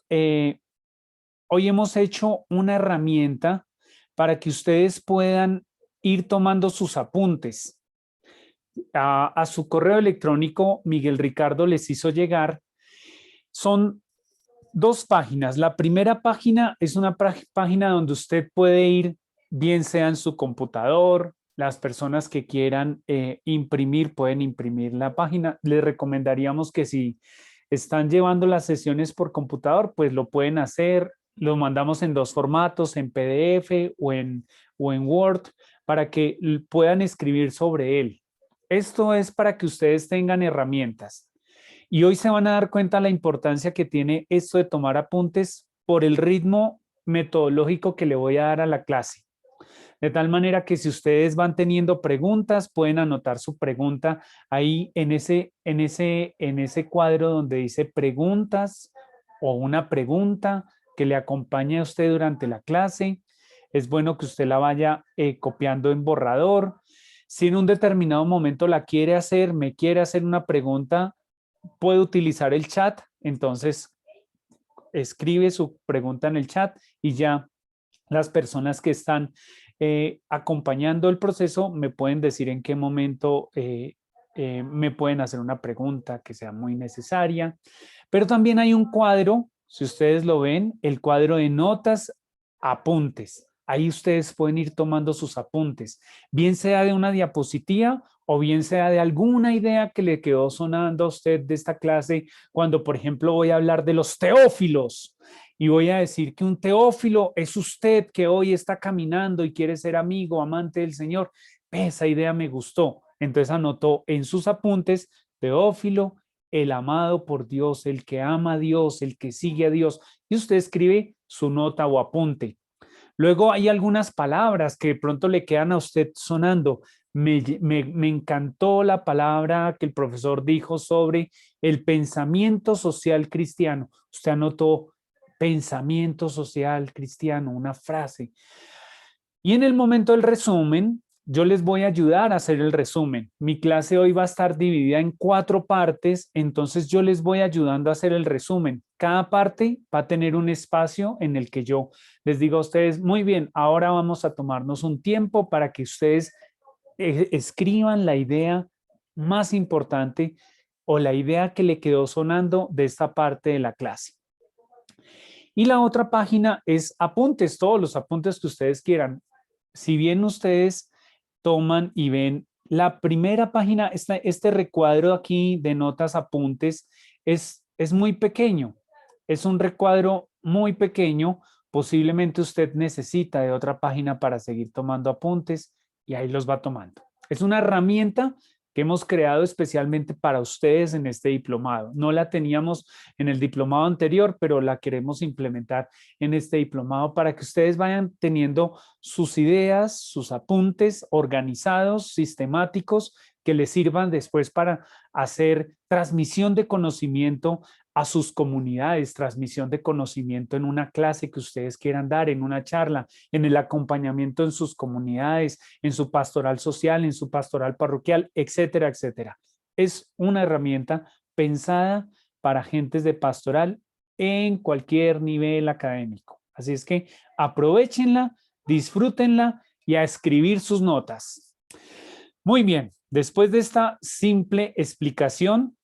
Eh, Hoy hemos hecho una herramienta para que ustedes puedan ir tomando sus apuntes. A su correo electrónico, Miguel Ricardo les hizo llegar. Son dos páginas. La primera página es una página donde usted puede ir, bien sea en su computador, las personas que quieran imprimir pueden imprimir la página. Les recomendaríamos que si están llevando las sesiones por computador, pues lo pueden hacer. Lo mandamos en dos formatos, en PDF o en Word, para que puedan escribir sobre él. Esto es para que ustedes tengan herramientas. Y hoy se van a dar cuenta la importancia que tiene esto de tomar apuntes por el ritmo metodológico que le voy a dar a la clase. De tal manera que si ustedes van teniendo preguntas, pueden anotar su pregunta ahí en ese cuadro donde dice preguntas o una pregunta que le acompañe a usted durante la clase. Es bueno que usted la vaya copiando en borrador. Si en un determinado momento la quiere hacer, me quiere hacer una pregunta, puede utilizar el chat. Entonces, escribe su pregunta en el chat y ya las personas que están acompañando el proceso me pueden decir en qué momento me pueden hacer una pregunta que sea muy necesaria. Pero también hay un cuadro, si ustedes lo ven, el cuadro de notas, apuntes. Ahí ustedes pueden ir tomando sus apuntes, bien sea de una diapositiva o bien sea de alguna idea que le quedó sonando a usted de esta clase, cuando, por ejemplo, voy a hablar de los teófilos y voy a decir que un teófilo es usted que hoy está caminando y quiere ser amigo, amante del Señor. Esa idea me gustó. Entonces anotó en sus apuntes, teófilo, el amado por Dios, el que ama a Dios, el que sigue a Dios. Y usted escribe su nota o apunte. Luego hay algunas palabras que de pronto le quedan a usted sonando. Me encantó la palabra que el profesor dijo sobre el pensamiento social cristiano. Usted anotó pensamiento social cristiano, una frase. Y en el momento del resumen, yo les voy a ayudar a hacer el resumen. Mi clase hoy va a estar dividida en 4 partes, entonces yo les voy ayudando a hacer el resumen. Cada parte va a tener un espacio en el que yo les digo a ustedes, muy bien, ahora vamos a tomarnos un tiempo para que ustedes escriban la idea más importante o la idea que le quedó sonando de esta parte de la clase. Y la otra página es apuntes, todos los apuntes que ustedes quieran. Si bien ustedes toman y ven la primera página, este recuadro aquí de notas, apuntes, es muy pequeño. Es un recuadro muy pequeño. Posiblemente usted necesita de otra página para seguir tomando apuntes y ahí los va tomando. Es una herramienta que hemos creado especialmente para ustedes en este diplomado. No la teníamos en el diplomado anterior, pero la queremos implementar en este diplomado para que ustedes vayan teniendo sus ideas, sus apuntes organizados, sistemáticos, que les sirvan después para hacer transmisión de conocimiento a sus comunidades, transmisión de conocimiento en una clase que ustedes quieran dar, en una charla, en el acompañamiento en sus comunidades, en su pastoral social, en su pastoral parroquial, etcétera, etcétera. Es una herramienta pensada para agentes de pastoral en cualquier nivel académico. Así es que aprovechenla, disfrútenla y a escribir sus notas. Muy bien, después de esta simple explicación,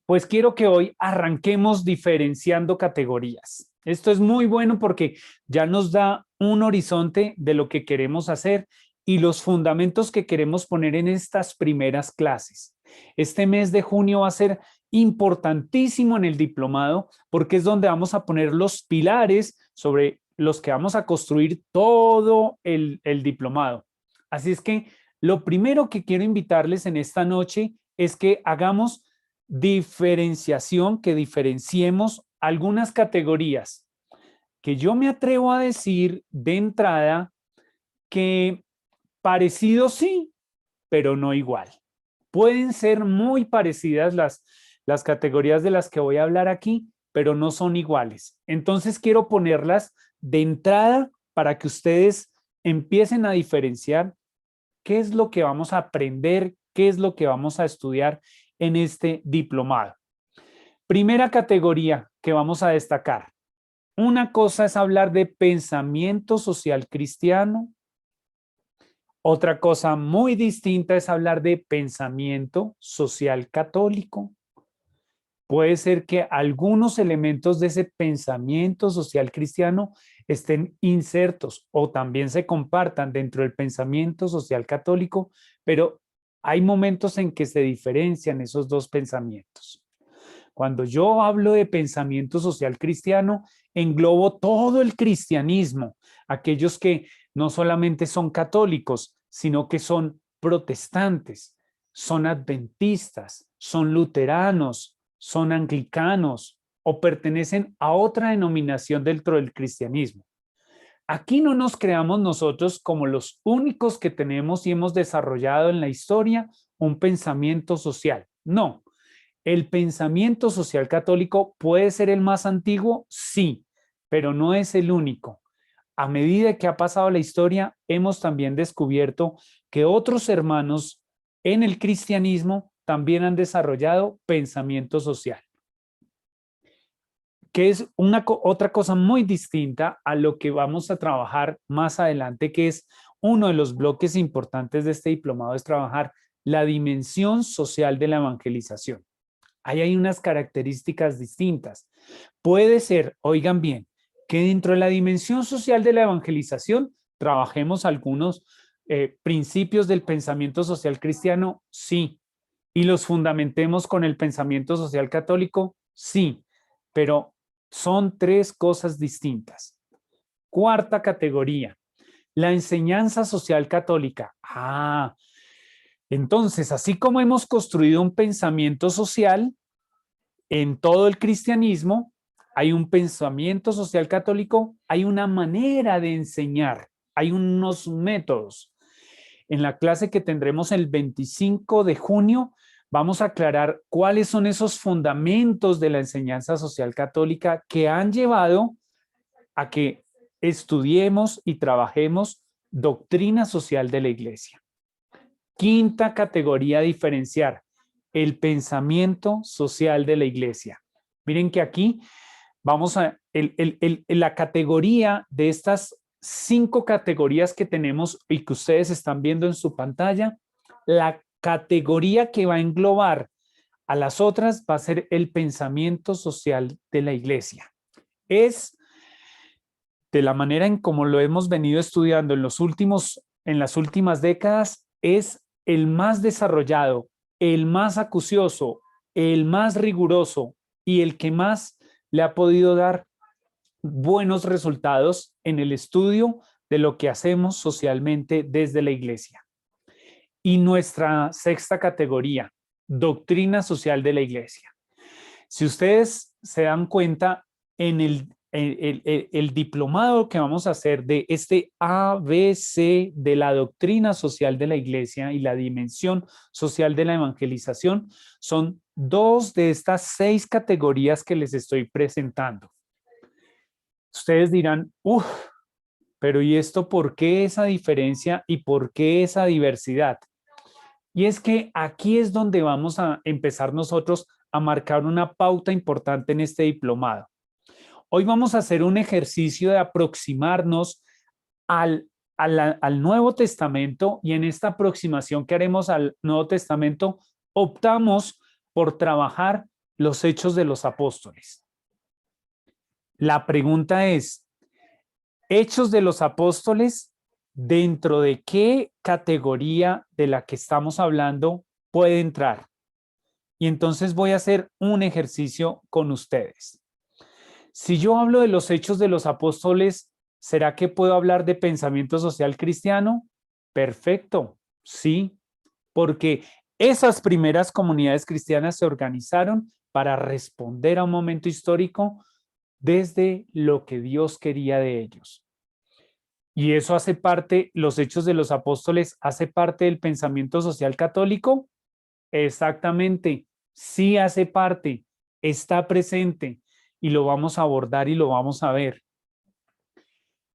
pues quiero que hoy arranquemos diferenciando categorías. Esto es muy bueno porque ya nos da un horizonte de lo que queremos hacer y los fundamentos que queremos poner en estas primeras clases. Este mes de junio va a ser importantísimo en el diplomado porque es donde vamos a poner los pilares sobre los que vamos a construir todo el diplomado. Así es que lo primero que quiero invitarles en esta noche es que hagamos diferenciación, que diferenciemos algunas categorías que yo me atrevo a decir de entrada que parecidos sí, pero no igual. Pueden ser muy parecidas las categorías de las que voy a hablar aquí, pero no son iguales. Entonces quiero ponerlas de entrada para que ustedes empiecen a diferenciar qué es lo que vamos a aprender, qué es lo que vamos a estudiar en este diplomado. Primera categoría, que vamos a destacar. Una cosa es hablar de pensamiento social cristiano. Otra cosa muy distinta es hablar de pensamiento social católico. Puede ser que algunos elementos de ese pensamiento social cristiano estén insertos o también se compartan dentro del pensamiento social católico, pero hay momentos en que se diferencian esos dos pensamientos. Cuando yo hablo de pensamiento social cristiano, englobo todo el cristianismo, aquellos que no solamente son católicos, sino que son protestantes, son adventistas, son luteranos, son anglicanos o pertenecen a otra denominación dentro del cristianismo. Aquí no nos creamos nosotros como los únicos que tenemos y hemos desarrollado en la historia un pensamiento social. No, ¿el pensamiento social católico puede ser el más antiguo? Sí, pero no es el único. A medida que ha pasado la historia, hemos también descubierto que otros hermanos en el cristianismo también han desarrollado pensamiento social, que es otra cosa muy distinta a lo que vamos a trabajar más adelante, que es uno de los bloques importantes de este diplomado, es trabajar la dimensión social de la evangelización. Ahí hay unas características distintas. Puede ser, oigan bien, que dentro de la dimensión social de la evangelización trabajemos algunos principios del pensamiento social cristiano, sí, y los fundamentemos con el pensamiento social católico, sí, pero son tres cosas distintas. Cuarta categoría, la enseñanza social católica. Entonces, así como hemos construido un pensamiento social, en todo el cristianismo hay un pensamiento social católico, hay una manera de enseñar, hay unos métodos. En la clase que tendremos el 25 de junio, vamos a aclarar cuáles son esos fundamentos de la enseñanza social católica que han llevado a que estudiemos y trabajemos doctrina social de la Iglesia. Quinta categoría a diferenciar, el pensamiento social de la Iglesia. Miren que aquí vamos a, la categoría de estas 5 categorías que tenemos y que ustedes están viendo en su pantalla, la categoría que va a englobar a las otras va a ser el pensamiento social de la Iglesia. Es de la manera en como lo hemos venido estudiando en las últimas décadas, es el más desarrollado, el más acucioso, el más riguroso y el que más le ha podido dar buenos resultados en el estudio de lo que hacemos socialmente desde la Iglesia. Y nuestra sexta categoría, doctrina social de la Iglesia. Si ustedes se dan cuenta, en el diplomado que vamos a hacer de este ABC de la doctrina social de la Iglesia y la dimensión social de la evangelización, son 2 de estas 6 categorías que les estoy presentando. Ustedes dirán, pero ¿y esto por qué esa diferencia y por qué esa diversidad? Y es que aquí es donde vamos a empezar nosotros a marcar una pauta importante en este diplomado. Hoy vamos a hacer un ejercicio de aproximarnos al Nuevo Testamento, y en esta aproximación que haremos al Nuevo Testamento optamos por trabajar los Hechos de los Apóstoles. La pregunta es, Hechos de los Apóstoles, ¿dentro de qué categoría de la que estamos hablando puede entrar? Y entonces voy a hacer un ejercicio con ustedes. Si yo hablo de los Hechos de los Apóstoles, ¿será que puedo hablar de pensamiento social cristiano? Perfecto, sí, porque esas primeras comunidades cristianas se organizaron para responder a un momento histórico desde lo que Dios quería de ellos. Y eso hace parte, los Hechos de los Apóstoles, hace parte del pensamiento social católico. Exactamente, sí hace parte, está presente y lo vamos a abordar y lo vamos a ver.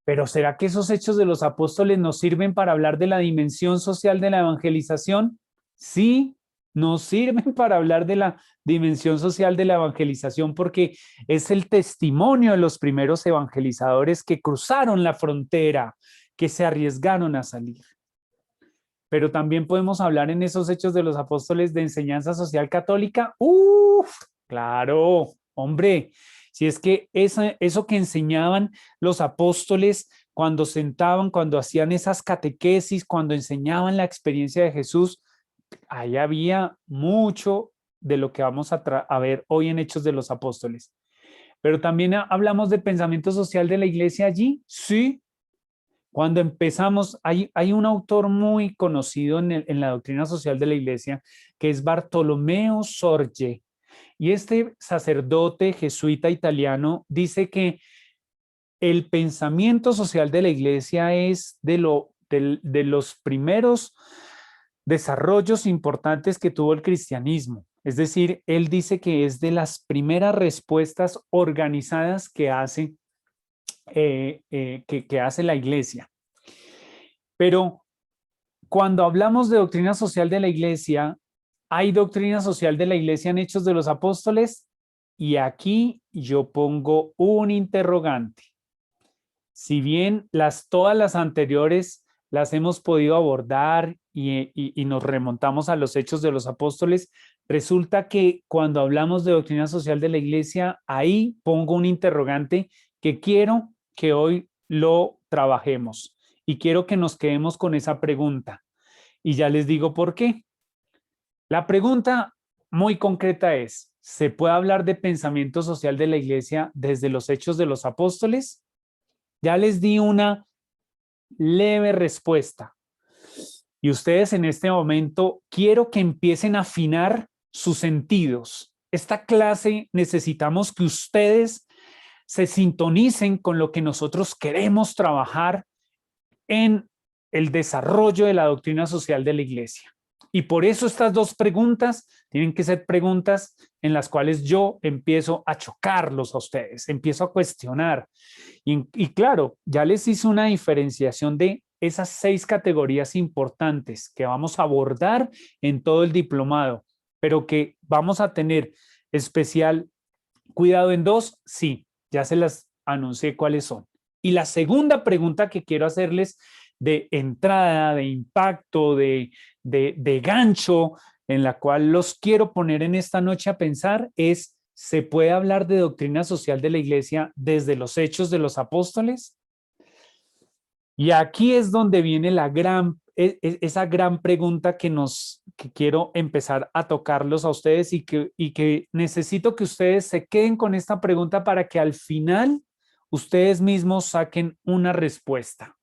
Pero ¿será que esos Hechos de los Apóstoles nos sirven para hablar de la dimensión social de la evangelización? Sí, nos sirven para hablar de la dimensión social de la evangelización porque es el testimonio de los primeros evangelizadores que cruzaron la frontera, que se arriesgaron a salir. Pero también podemos hablar en esos hechos de los apóstoles de enseñanza social católica. ¡Uf! Claro, hombre, si es que eso que enseñaban los apóstoles cuando sentaban, cuando hacían esas catequesis, cuando enseñaban la experiencia de Jesús, ahí había mucho de lo que vamos a ver hoy en Hechos de los Apóstoles. Pero también hablamos de pensamiento social de la iglesia allí, sí. Cuando empezamos, hay un autor muy conocido en la doctrina social de la iglesia, que es Bartolomeo Sorge. Y este sacerdote jesuita italiano dice que el pensamiento social de la iglesia es de los primeros desarrollos importantes que tuvo el cristianismo. Es decir, él dice que es de las primeras respuestas organizadas que hace la iglesia. Pero cuando hablamos de doctrina social de la iglesia, ¿hay doctrina social de la iglesia en Hechos de los Apóstoles? Y aquí yo pongo un interrogante. Si bien todas las anteriores las hemos podido abordar y nos remontamos a los Hechos de los Apóstoles, resulta que cuando hablamos de doctrina social de la iglesia, ahí pongo un interrogante que quiero que hoy lo trabajemos y quiero que nos quedemos con esa pregunta. Y ya les digo por qué. La pregunta muy concreta es, ¿se puede hablar de pensamiento social de la iglesia desde los Hechos de los Apóstoles? Ya les di una leve respuesta. Y ustedes en este momento quiero que empiecen a afinar sus sentidos. Esta clase necesitamos que ustedes se sintonicen con lo que nosotros queremos trabajar en el desarrollo de la doctrina social de la iglesia. Y por eso estas dos preguntas tienen que ser preguntas en las cuales yo empiezo a chocarlos a ustedes, empiezo a cuestionar. Y claro, ya les hice una diferenciación de esas 6 categorías importantes que vamos a abordar en todo el diplomado, pero que vamos a tener especial cuidado en 2, sí, ya se las anuncié cuáles son. Y la segunda pregunta que quiero hacerles de entrada, de impacto, de gancho, en la cual los quiero poner en esta noche a pensar es, ¿se puede hablar de doctrina social de la iglesia desde los hechos de los apóstoles? Y aquí es donde viene esa gran pregunta que quiero empezar a tocarlos a ustedes y que necesito que ustedes se queden con esta pregunta para que al final ustedes mismos saquen una respuesta.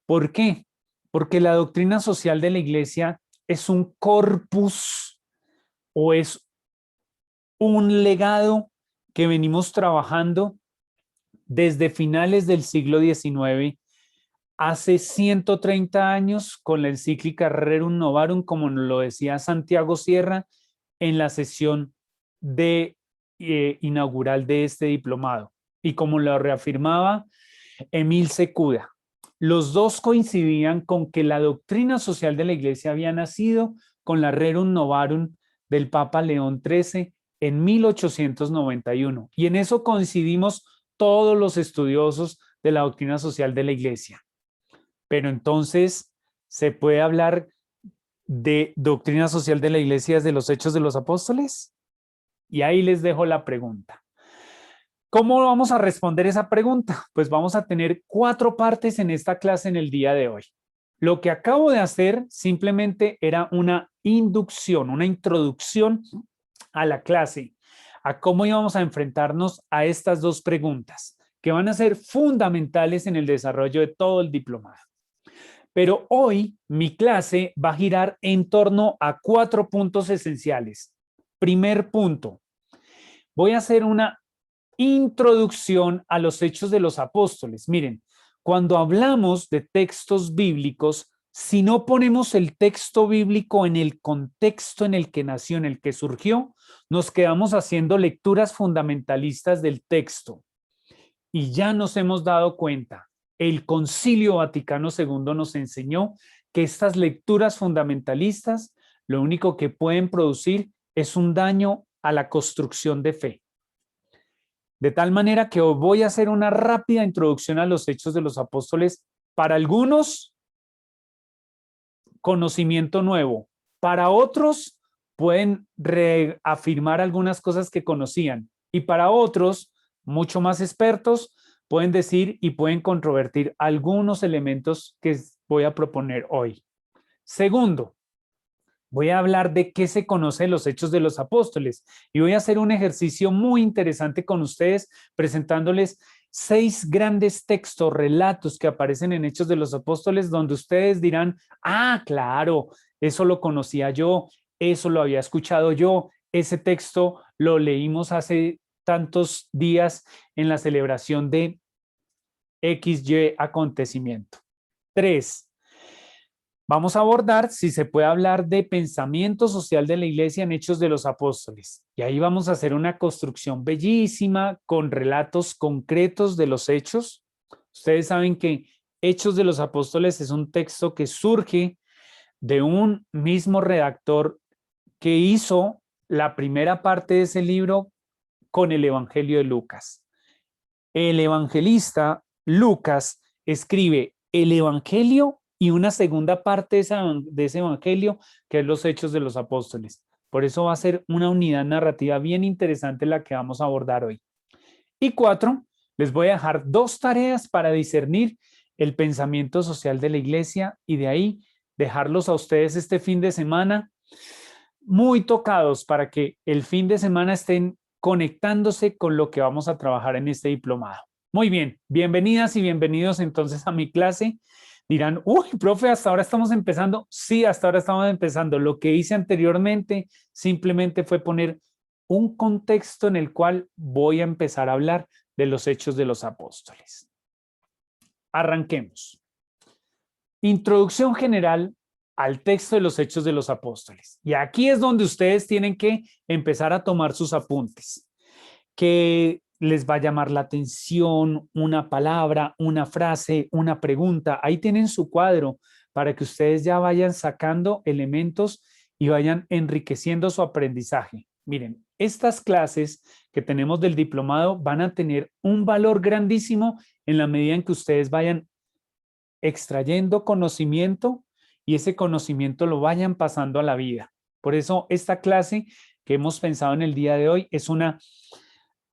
¿Por qué? Porque la doctrina social de la iglesia es un corpus o es un legado que venimos trabajando desde finales del siglo XIX, hace 130 años, con la encíclica Rerum Novarum, como nos lo decía Santiago Sierra, en la sesión inaugural de este diplomado. Y como lo reafirmaba Emil Secuda, los dos coincidían con que la doctrina social de la iglesia había nacido con la Rerum Novarum del Papa León XIII en 1891. Y en eso coincidimos todos los estudiosos de la doctrina social de la iglesia. Pero entonces, ¿se puede hablar de doctrina social de la iglesia desde los hechos de los apóstoles? Y ahí les dejo la pregunta. ¿Cómo vamos a responder esa pregunta? Pues vamos a tener 4 partes en esta clase en el día de hoy. Lo que acabo de hacer simplemente era una inducción, una introducción a la clase, a cómo íbamos a enfrentarnos a estas 2 preguntas, que van a ser fundamentales en el desarrollo de todo el diplomado. Pero hoy mi clase va a girar en torno a 4 puntos esenciales. Primer punto, voy a hacer una introducción a los hechos de los apóstoles. Miren, cuando hablamos de textos bíblicos, si no ponemos el texto bíblico en el contexto en el que nació, en el que surgió, nos quedamos haciendo lecturas fundamentalistas del texto. Y ya nos hemos dado cuenta, el Concilio Vaticano II nos enseñó que estas lecturas fundamentalistas lo único que pueden producir es un daño a la construcción de fe. De tal manera que voy a hacer una rápida introducción a los Hechos de los Apóstoles. Para algunos, conocimiento nuevo. Para otros, pueden reafirmar algunas cosas que conocían. Y para otros, mucho más expertos, pueden decir y pueden controvertir algunos elementos que voy a proponer hoy. Segundo, voy a hablar de qué se conoce de los Hechos de los Apóstoles y voy a hacer un ejercicio muy interesante con ustedes presentándoles 6 grandes textos, relatos que aparecen en Hechos de los Apóstoles donde ustedes dirán, ah, claro, eso lo conocía yo, eso lo había escuchado yo, ese texto lo leímos hace tantos días en la celebración de XY acontecimiento. 3. Vamos a abordar si se puede hablar de pensamiento social de la iglesia en Hechos de los Apóstoles. Y ahí vamos a hacer una construcción bellísima con relatos concretos de los hechos. Ustedes saben que Hechos de los Apóstoles es un texto que surge de un mismo redactor que hizo la primera parte de ese libro con el Evangelio de Lucas. El evangelista Lucas escribe el Evangelio y una segunda parte de ese evangelio, que es los Hechos de los Apóstoles. Por eso va a ser una unidad narrativa bien interesante la que vamos a abordar hoy. Y 4, les voy a dejar 2 tareas para discernir el pensamiento social de la iglesia y de ahí dejarlos a ustedes este fin de semana muy tocados para que el fin de semana estén conectándose con lo que vamos a trabajar en este diplomado. Muy bien, bienvenidas y bienvenidos entonces a mi clase. Dirán, uy, profe, hasta ahora estamos empezando. Sí, hasta ahora estamos empezando. Lo que hice anteriormente simplemente fue poner un contexto en el cual voy a empezar a hablar de los Hechos de los Apóstoles. Arranquemos. Introducción general al texto de los Hechos de los Apóstoles. Y aquí es donde ustedes tienen que empezar a tomar sus apuntes. Que les va a llamar la atención una palabra, una frase, una pregunta. Ahí tienen su cuadro para que ustedes ya vayan sacando elementos y vayan enriqueciendo su aprendizaje. Miren, estas clases que tenemos del diplomado van a tener un valor grandísimo en la medida en que ustedes vayan extrayendo conocimiento y ese conocimiento lo vayan pasando a la vida. Por eso esta clase que hemos pensado en el día de hoy es una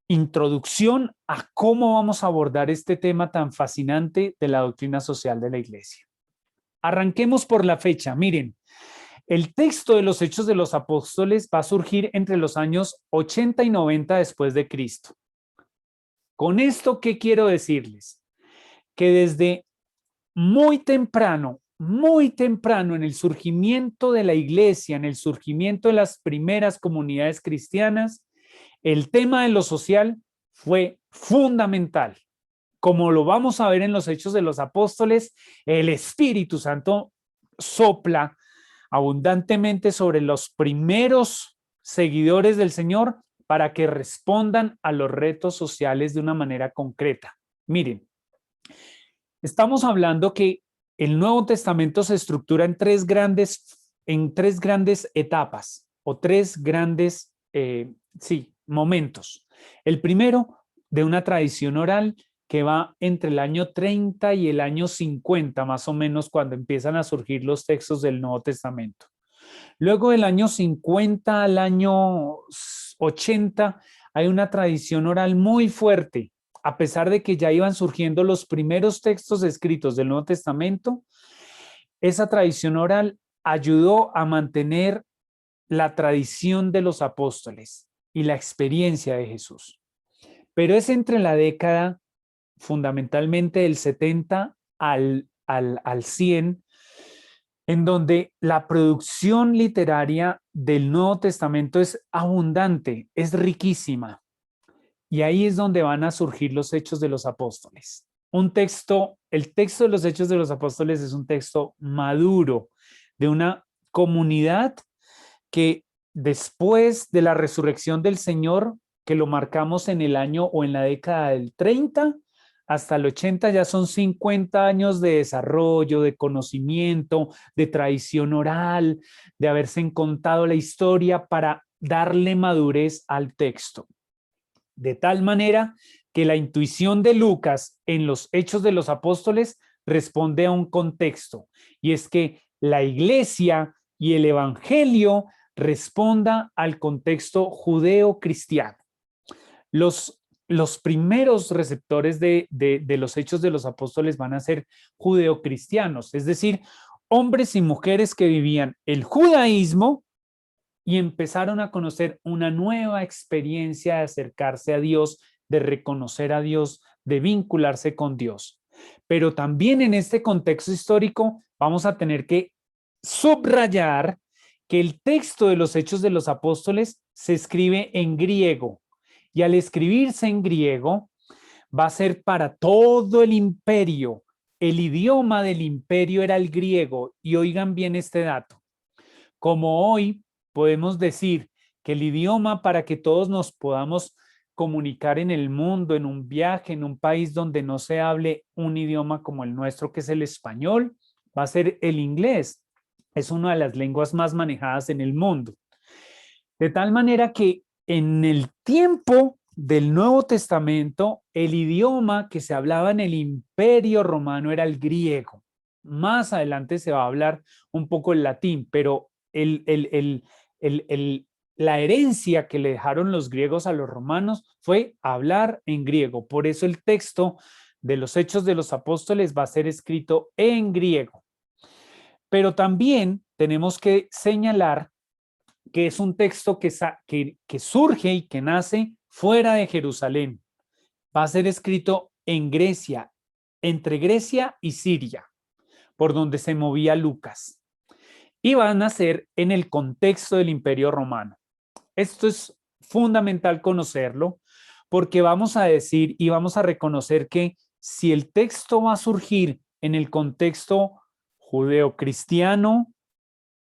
introducción a cómo vamos a abordar este tema tan fascinante de la doctrina social de la iglesia. Arranquemos por la fecha. Miren, el texto de los Hechos de los Apóstoles va a surgir entre los años 80 y 90 después de Cristo. Con esto, ¿qué quiero decirles? Que desde muy temprano en el surgimiento de la iglesia, en el surgimiento de las primeras comunidades cristianas, el tema de lo social fue fundamental. Como lo vamos a ver en los Hechos de los Apóstoles, el Espíritu Santo sopla abundantemente sobre los primeros seguidores del Señor para que respondan a los retos sociales de una manera concreta. Miren, estamos hablando que el Nuevo Testamento se estructura en tres grandes etapas o tres grandes momentos. El primero, de una tradición oral que va entre el año 30 y el año 50, más o menos, cuando empiezan a surgir los textos del Nuevo Testamento. Luego del año 50 al año 80 hay una tradición oral muy fuerte. A pesar de que ya iban surgiendo los primeros textos escritos del Nuevo Testamento, esa tradición oral ayudó a mantener la tradición de los apóstoles y la experiencia de Jesús. Pero es entre la década fundamentalmente del 70 al 100, en donde la producción literaria del Nuevo Testamento es abundante, es riquísima. Y ahí es donde van a surgir los Hechos de los Apóstoles. El texto de los Hechos de los Apóstoles es un texto maduro de una comunidad que después de la resurrección del Señor, que lo marcamos en el año o en la década del 30, hasta el 80 ya son 50 años de desarrollo, de conocimiento, de tradición oral, de haberse contado la historia para darle madurez al texto. De tal manera que la intuición de Lucas en los Hechos de los Apóstoles responde a un contexto, y es que la iglesia y el evangelio responda al contexto judeo-cristiano. Los primeros receptores de los Hechos de los Apóstoles van a ser judeocristianos, es decir, hombres y mujeres que vivían el judaísmo y empezaron a conocer una nueva experiencia de acercarse a Dios, de reconocer a Dios, de vincularse con Dios. Pero también en este contexto histórico vamos a tener que subrayar que el texto de los Hechos de los Apóstoles se escribe en griego, y al escribirse en griego va a ser para todo el imperio. El idioma del imperio era el griego, y oigan bien este dato. Como hoy podemos decir que el idioma para que todos nos podamos comunicar en el mundo, en un viaje, en un país donde no se hable un idioma como el nuestro, que es el español, va a ser el inglés. Es una de las lenguas más manejadas en el mundo. De tal manera que en el tiempo del Nuevo Testamento, el idioma que se hablaba en el Imperio Romano era el griego. Más adelante se va a hablar un poco el latín, pero la herencia que le dejaron los griegos a los romanos fue hablar en griego. Por eso el texto de los Hechos de los Apóstoles va a ser escrito en griego. Pero también tenemos que señalar que es un texto que surge y que nace fuera de Jerusalén. Va a ser escrito en Grecia, entre Grecia y Siria, por donde se movía Lucas. Y va a nacer en el contexto del Imperio Romano. Esto es fundamental conocerlo, porque vamos a decir y vamos a reconocer que si el texto va a surgir en el contexto judeocristiano,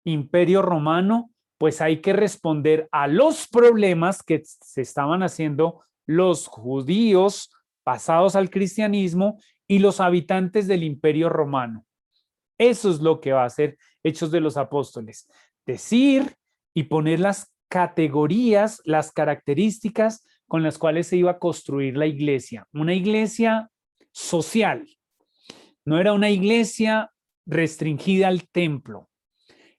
Imperio Romano, pues hay que responder a los problemas que se estaban haciendo los judíos pasados al cristianismo y los habitantes del Imperio Romano. Eso es lo que va a hacer Hechos de los Apóstoles. Decir y poner las categorías, las características con las cuales se iba a construir la iglesia. Una iglesia social. No era una iglesia restringida al templo.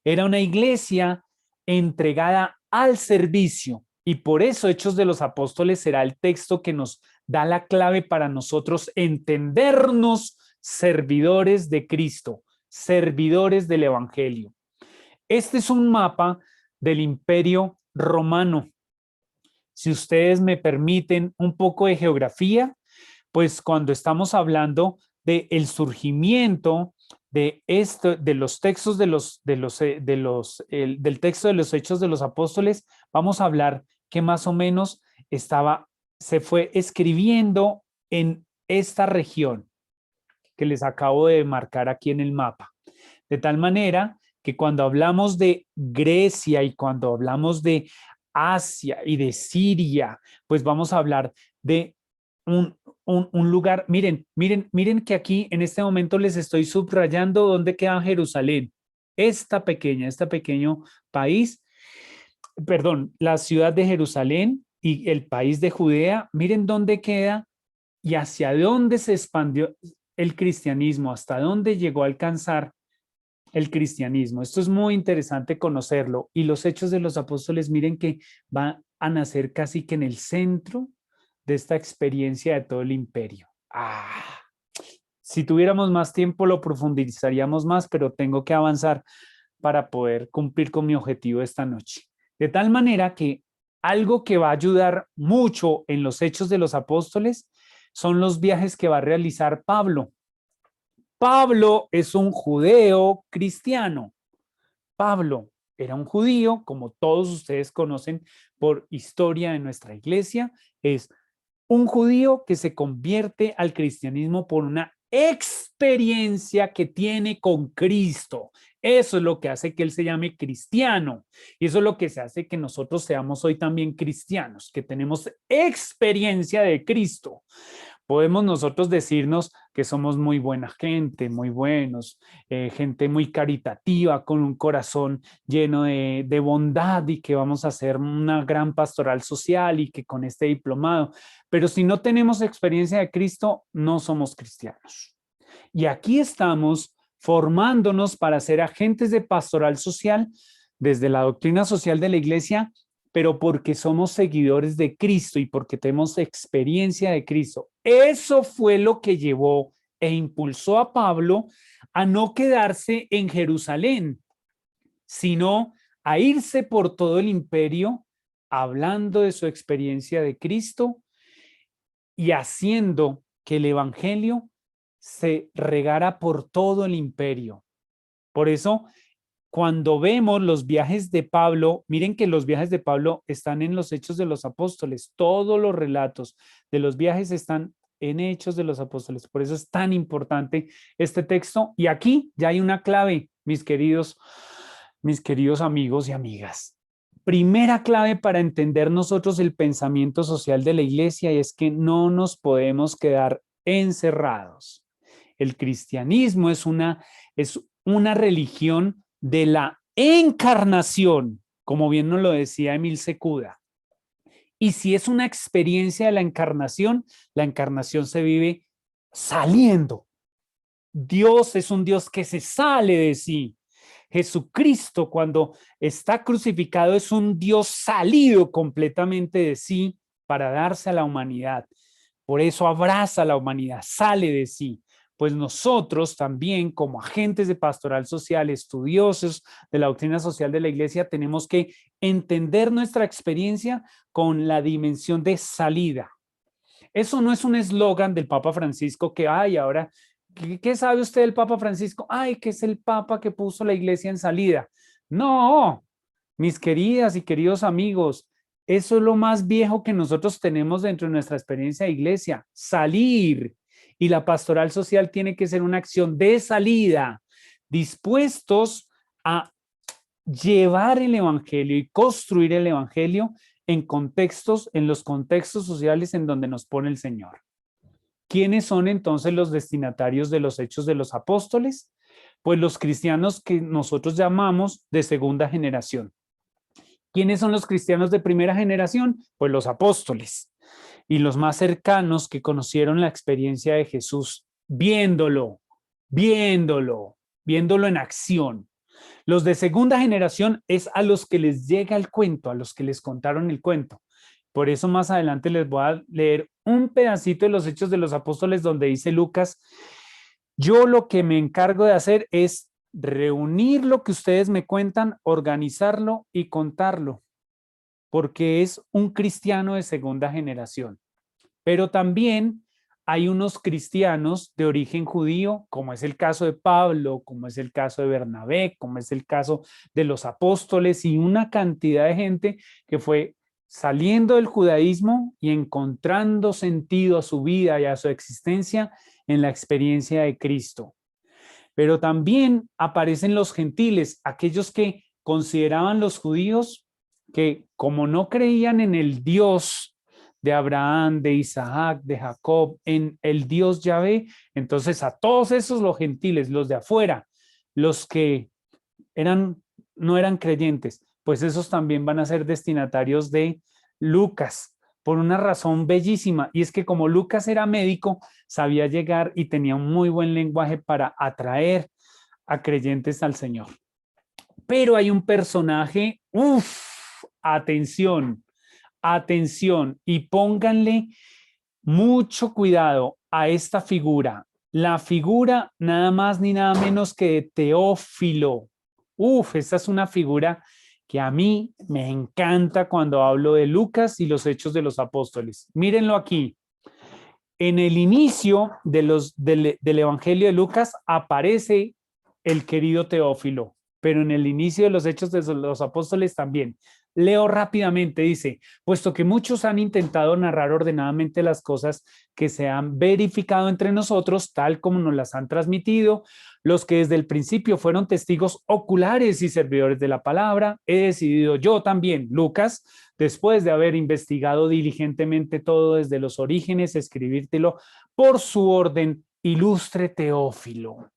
Era una iglesia entregada al servicio, y por eso Hechos de los Apóstoles será el texto que nos da la clave para nosotros entendernos servidores de Cristo, servidores del Evangelio. Este es un mapa del Imperio Romano. Si ustedes me permiten un poco de geografía, pues cuando estamos hablando del surgimiento de esto, de los textos del texto de los Hechos de los Apóstoles, vamos a hablar que más o menos se fue escribiendo en esta región que les acabo de marcar aquí en el mapa. De tal manera que cuando hablamos de Grecia y cuando hablamos de Asia y de Siria, pues vamos a hablar de un lugar. Miren que aquí en este momento les estoy subrayando dónde queda Jerusalén. Este pequeño país, perdón, la ciudad de Jerusalén y el país de Judea, miren dónde queda y hacia dónde se expandió el cristianismo, hasta dónde llegó a alcanzar el cristianismo. Esto es muy interesante conocerlo, y los Hechos de los Apóstoles, miren que va a nacer casi que en el centro de esta experiencia de todo el imperio. Si tuviéramos más tiempo lo profundizaríamos más, pero tengo que avanzar para poder cumplir con mi objetivo esta noche. De tal manera que algo que va a ayudar mucho en los Hechos de los Apóstoles son los viajes que va a realizar Pablo. Pablo es un judeo cristiano. Pablo era un judío, como todos ustedes conocen por historia de nuestra iglesia. Es un judío que se convierte al cristianismo por una experiencia que tiene con Cristo. Eso es lo que hace que él se llame cristiano, y eso es lo que se hace que nosotros seamos hoy también cristianos, que tenemos experiencia de Cristo. Podemos nosotros decirnos que somos muy buena gente, muy buenos, gente muy caritativa, con un corazón lleno de bondad y que vamos a hacer una gran pastoral social y que con este diplomado. Pero si no tenemos experiencia de Cristo, no somos cristianos. Y aquí estamos formándonos para ser agentes de pastoral social desde la doctrina social de la iglesia, pero porque somos seguidores de Cristo y porque tenemos experiencia de Cristo. Eso fue lo que llevó e impulsó a Pablo a no quedarse en Jerusalén, sino a irse por todo el imperio hablando de su experiencia de Cristo y haciendo que el evangelio se regara por todo el imperio. Por eso, cuando vemos los viajes de Pablo, miren que los viajes de Pablo están en los Hechos de los Apóstoles. Todos los relatos de los viajes están en Hechos de los Apóstoles. Por eso es tan importante este texto. Y aquí ya hay una clave, mis queridos amigos y amigas. Primera clave para entender nosotros el pensamiento social de la iglesia es que no nos podemos quedar encerrados. El cristianismo es una religión de la encarnación, como bien nos lo decía Emil Secuda. Y si es una experiencia de la encarnación se vive saliendo. Dios es un Dios que se sale de sí. Jesucristo, cuando está crucificado, es un Dios salido completamente de sí para darse a la humanidad. Por eso abraza a la humanidad, sale de sí. Pues nosotros también, como agentes de pastoral social, estudiosos de la doctrina social de la iglesia, tenemos que entender nuestra experiencia con la dimensión de salida. Eso no es un eslogan del Papa Francisco que, ay, ahora, ¿qué sabe usted del Papa Francisco? Ay, que es el Papa que puso la iglesia en salida. No, mis queridas y queridos amigos, eso es lo más viejo que nosotros tenemos dentro de nuestra experiencia de iglesia, salir. Y la pastoral social tiene que ser una acción de salida, dispuestos a llevar el evangelio y construir el evangelio en los contextos sociales en donde nos pone el Señor. ¿Quiénes son entonces los destinatarios de los Hechos de los Apóstoles? Pues los cristianos que nosotros llamamos de segunda generación. ¿Quiénes son los cristianos de primera generación? Pues los apóstoles y los más cercanos que conocieron la experiencia de Jesús, viéndolo en acción. Los de segunda generación es a los que les llega el cuento, a los que les contaron el cuento. Por eso más adelante les voy a leer un pedacito de los Hechos de los Apóstoles donde dice Lucas, yo lo que me encargo de hacer es reunir lo que ustedes me cuentan, organizarlo y contarlo, porque es un cristiano de segunda generación. Pero también hay unos cristianos de origen judío, como es el caso de Pablo, como es el caso de Bernabé, como es el caso de los apóstoles y una cantidad de gente que fue saliendo del judaísmo y encontrando sentido a su vida y a su existencia en la experiencia de Cristo. Pero también aparecen los gentiles, aquellos que consideraban los judíos que como no creían en el Dios de Abraham, de Isaac, de Jacob, en el Dios Yahvé, entonces a todos esos los gentiles, los de afuera, los que no eran creyentes, pues esos también van a ser destinatarios de Lucas, por una razón bellísima, y es que como Lucas era médico, sabía llegar y tenía un muy buen lenguaje para atraer a creyentes al Señor. Pero hay un personaje, atención, y pónganle mucho cuidado a esta figura. La figura nada más ni nada menos que de Teófilo. Esta es una figura que a mí me encanta cuando hablo de Lucas y los Hechos de los Apóstoles. Mírenlo aquí. En el inicio del Evangelio de Lucas aparece el querido Teófilo, pero en el inicio de los Hechos de los Apóstoles también. Leo rápidamente, dice, puesto que muchos han intentado narrar ordenadamente las cosas que se han verificado entre nosotros, tal como nos las han transmitido, los que desde el principio fueron testigos oculares y servidores de la palabra, he decidido yo también, Lucas, después de haber investigado diligentemente todo desde los orígenes, escribírtelo por su orden, ilustre Teófilo,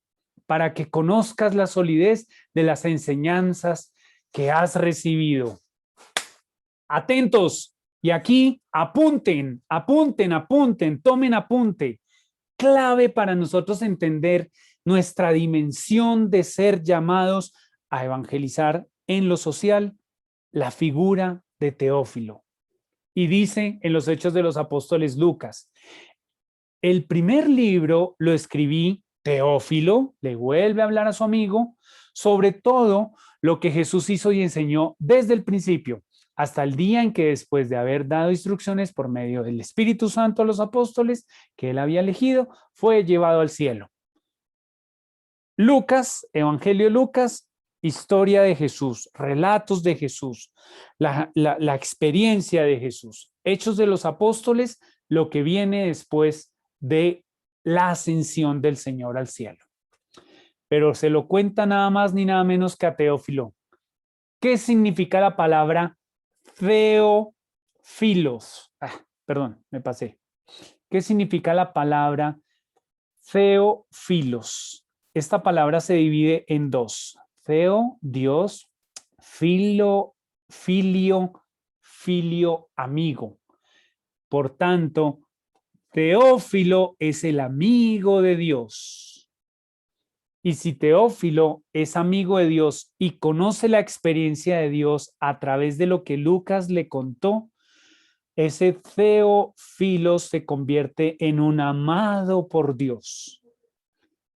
para que conozcas la solidez de las enseñanzas que has recibido. Atentos, y aquí apunten, apunten, apunten, tomen apunte. Clave para nosotros entender nuestra dimensión de ser llamados a evangelizar en lo social, la figura de Teófilo. Y dice en los Hechos de los Apóstoles Lucas, el primer libro lo escribí Teófilo, le vuelve a hablar a su amigo, sobre todo lo que Jesús hizo y enseñó desde el principio, hasta el día en que después de haber dado instrucciones por medio del Espíritu Santo a los apóstoles que él había elegido, fue llevado al cielo. Lucas, Evangelio de Lucas, historia de Jesús, relatos de Jesús, la experiencia de Jesús. Hechos de los Apóstoles, lo que viene después de la ascensión del Señor al cielo. Pero se lo cuenta nada más ni nada menos que a Teófilo. ¿Qué significa la palabra Theófilos? Perdón, me pasé. ¿Qué significa la palabra Theófilos? Esta palabra se divide en dos. Theo, Dios, filio, amigo. Por tanto, Teófilo es el amigo de Dios. Y si Teófilo es amigo de Dios y conoce la experiencia de Dios a través de lo que Lucas le contó, ese Teófilo se convierte en un amado por Dios.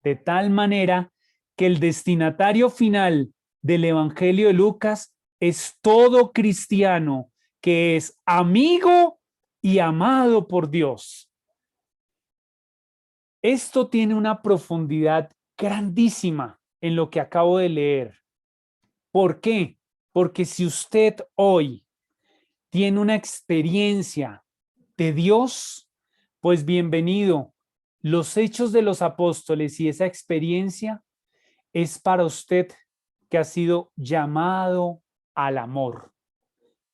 De tal manera que el destinatario final del Evangelio de Lucas es todo cristiano que es amigo y amado por Dios. Esto tiene una profundidad grandísima en lo que acabo de leer. ¿Por qué? Porque si usted hoy tiene una experiencia de Dios, pues bienvenido. Los Hechos de los Apóstoles y esa experiencia es para usted que ha sido llamado al amor.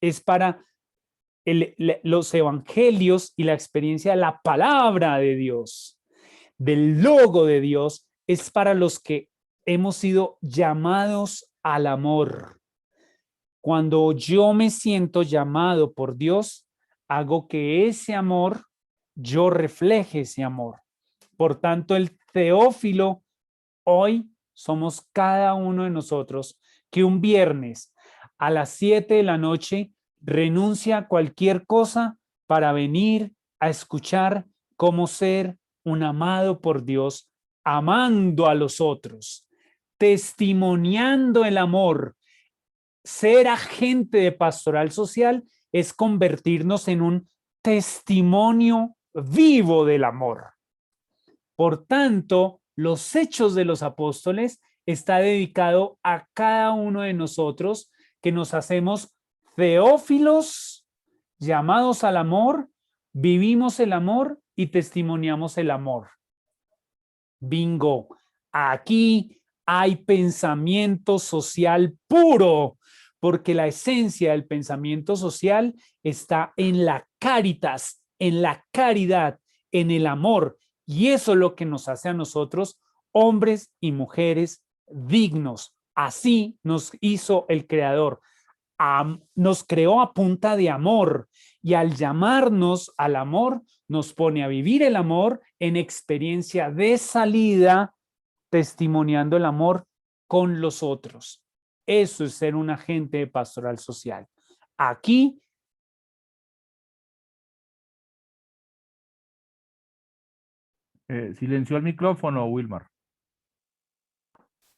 Es para los evangelios y la experiencia de la palabra de Dios, del logo de Dios, es para los que hemos sido llamados al amor. Cuando yo me siento llamado por Dios, hago que ese amor, yo refleje ese amor. Por tanto, el Teófilo, hoy somos cada uno de nosotros que un viernes a las 7 de la noche renuncia a cualquier cosa para venir a escuchar cómo ser un amado por Dios, amando a los otros, testimoniando el amor. Ser agente de pastoral social es convertirnos en un testimonio vivo del amor. Por tanto, los Hechos de los Apóstoles está dedicado a cada uno de nosotros que nos hacemos teófilos, llamados al amor, vivimos el amor y testimoniamos el amor. Bingo, aquí hay pensamiento social puro, porque la esencia del pensamiento social está en la caritas, en la caridad, en el amor. Y eso es lo que nos hace a nosotros hombres y mujeres dignos. Así nos hizo el Creador. Nos creó a punta de amor y al llamarnos al amor, nos pone a vivir el amor en experiencia de salida, testimoniando el amor con los otros. Eso es ser un agente de pastoral social. Aquí Silenció el micrófono, Wilmar.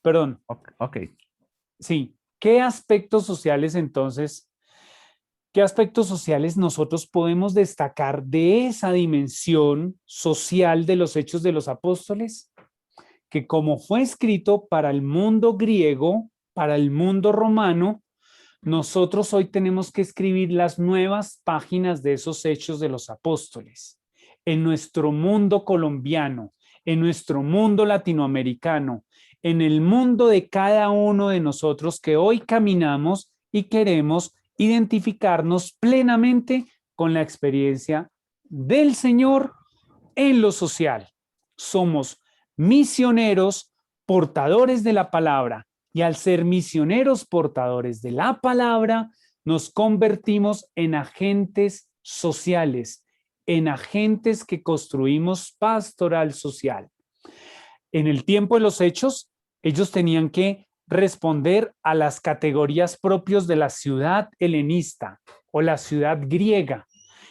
perdón. Ok. Sí. ¿Qué aspectos sociales entonces? ¿Qué aspectos sociales nosotros podemos destacar de esa dimensión social de los Hechos de los Apóstoles? Que como fue escrito para el mundo griego, para el mundo romano, nosotros hoy tenemos que escribir las nuevas páginas de esos hechos de los apóstoles. En nuestro mundo colombiano, en nuestro mundo latinoamericano, en el mundo de cada uno de nosotros que hoy caminamos y queremos identificarnos plenamente con la experiencia del Señor en lo social. Somos misioneros, portadores de la palabra, y al ser misioneros portadores de la palabra, nos convertimos en agentes sociales, en agentes que construimos pastoral social. En el tiempo de los hechos, ellos tenían que responder a las categorías propias de la ciudad helenista o la ciudad griega.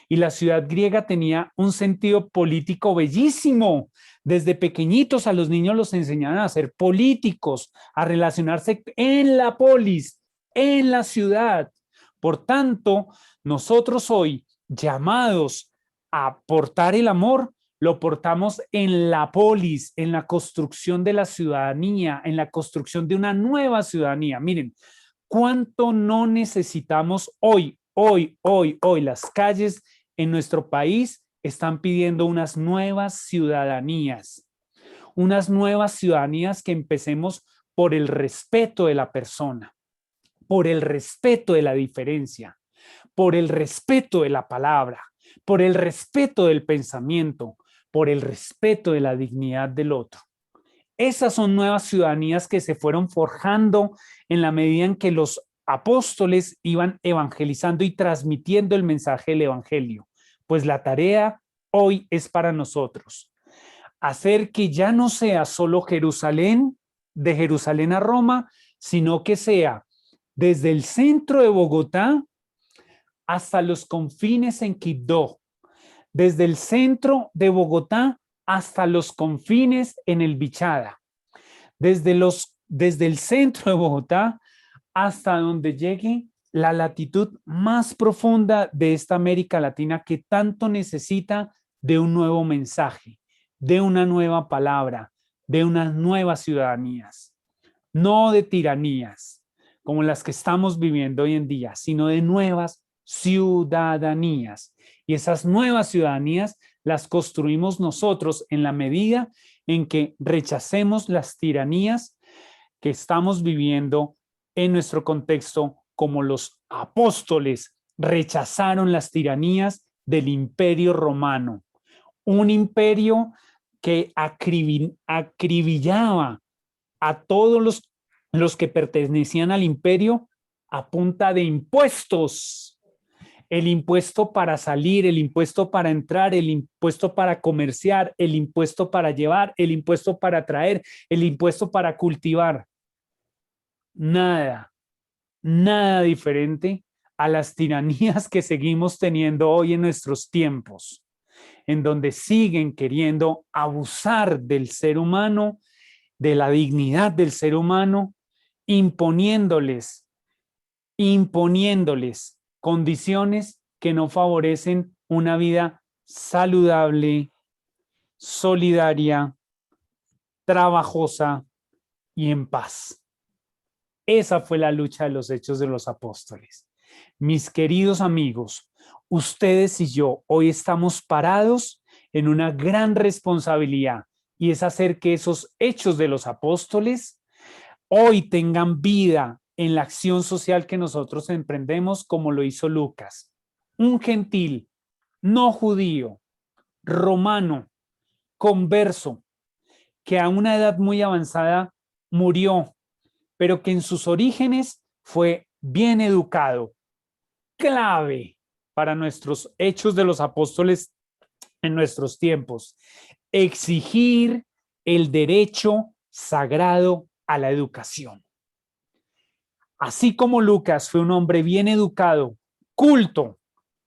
Y la ciudad griega tenía un sentido político bellísimo. Desde pequeñitos a los niños los enseñaban a ser políticos, a relacionarse en la polis, en la ciudad. Por tanto, nosotros hoy, llamados a portar el amor, lo portamos en la polis, en la construcción de la ciudadanía, en la construcción de una nueva ciudadanía. Miren, ¿cuánto no necesitamos hoy? Las calles en nuestro país están pidiendo unas nuevas ciudadanías que empecemos por el respeto de la persona, por el respeto de la diferencia, por el respeto de la palabra, por el respeto del pensamiento, por el respeto de la dignidad del otro. Esas son nuevas ciudadanías que se fueron forjando en la medida en que los apóstoles iban evangelizando y transmitiendo el mensaje del evangelio. Pues la tarea hoy es para nosotros hacer que ya no sea solo Jerusalén, de Jerusalén a Roma, sino que sea desde el centro de Bogotá hasta los confines en Quibdó, desde el centro de Bogotá hasta los confines en el Bichada, desde el centro de Bogotá hasta donde llegue la latitud más profunda de esta América Latina que tanto necesita de un nuevo mensaje, de una nueva palabra, de unas nuevas ciudadanías, no de tiranías como las que estamos viviendo hoy en día, sino de nuevas ciudadanías. Y esas nuevas ciudadanías las construimos nosotros en la medida en que rechacemos las tiranías que estamos viviendo en nuestro contexto, como los apóstoles rechazaron las tiranías del Imperio Romano, un imperio que acribillaba a todos los que pertenecían al imperio a punta de impuestos. El impuesto para salir, el impuesto para entrar, el impuesto para comerciar, el impuesto para llevar, el impuesto para traer, el impuesto para cultivar. Nada diferente a las tiranías que seguimos teniendo hoy en nuestros tiempos, en donde siguen queriendo abusar del ser humano, de la dignidad del ser humano, imponiéndoles condiciones que no favorecen una vida saludable, solidaria, trabajosa y en paz. Esa fue la lucha de los Hechos de los Apóstoles. Mis queridos amigos, ustedes y yo hoy estamos parados en una gran responsabilidad, y es hacer que esos Hechos de los Apóstoles hoy tengan vida en la acción social que nosotros emprendemos, como lo hizo Lucas, un gentil, no judío, romano, converso, que a una edad muy avanzada murió, pero que en sus orígenes fue bien educado. Clave para nuestros Hechos de los Apóstoles en nuestros tiempos: exigir el derecho sagrado a la educación. Así como Lucas fue un hombre bien educado, culto,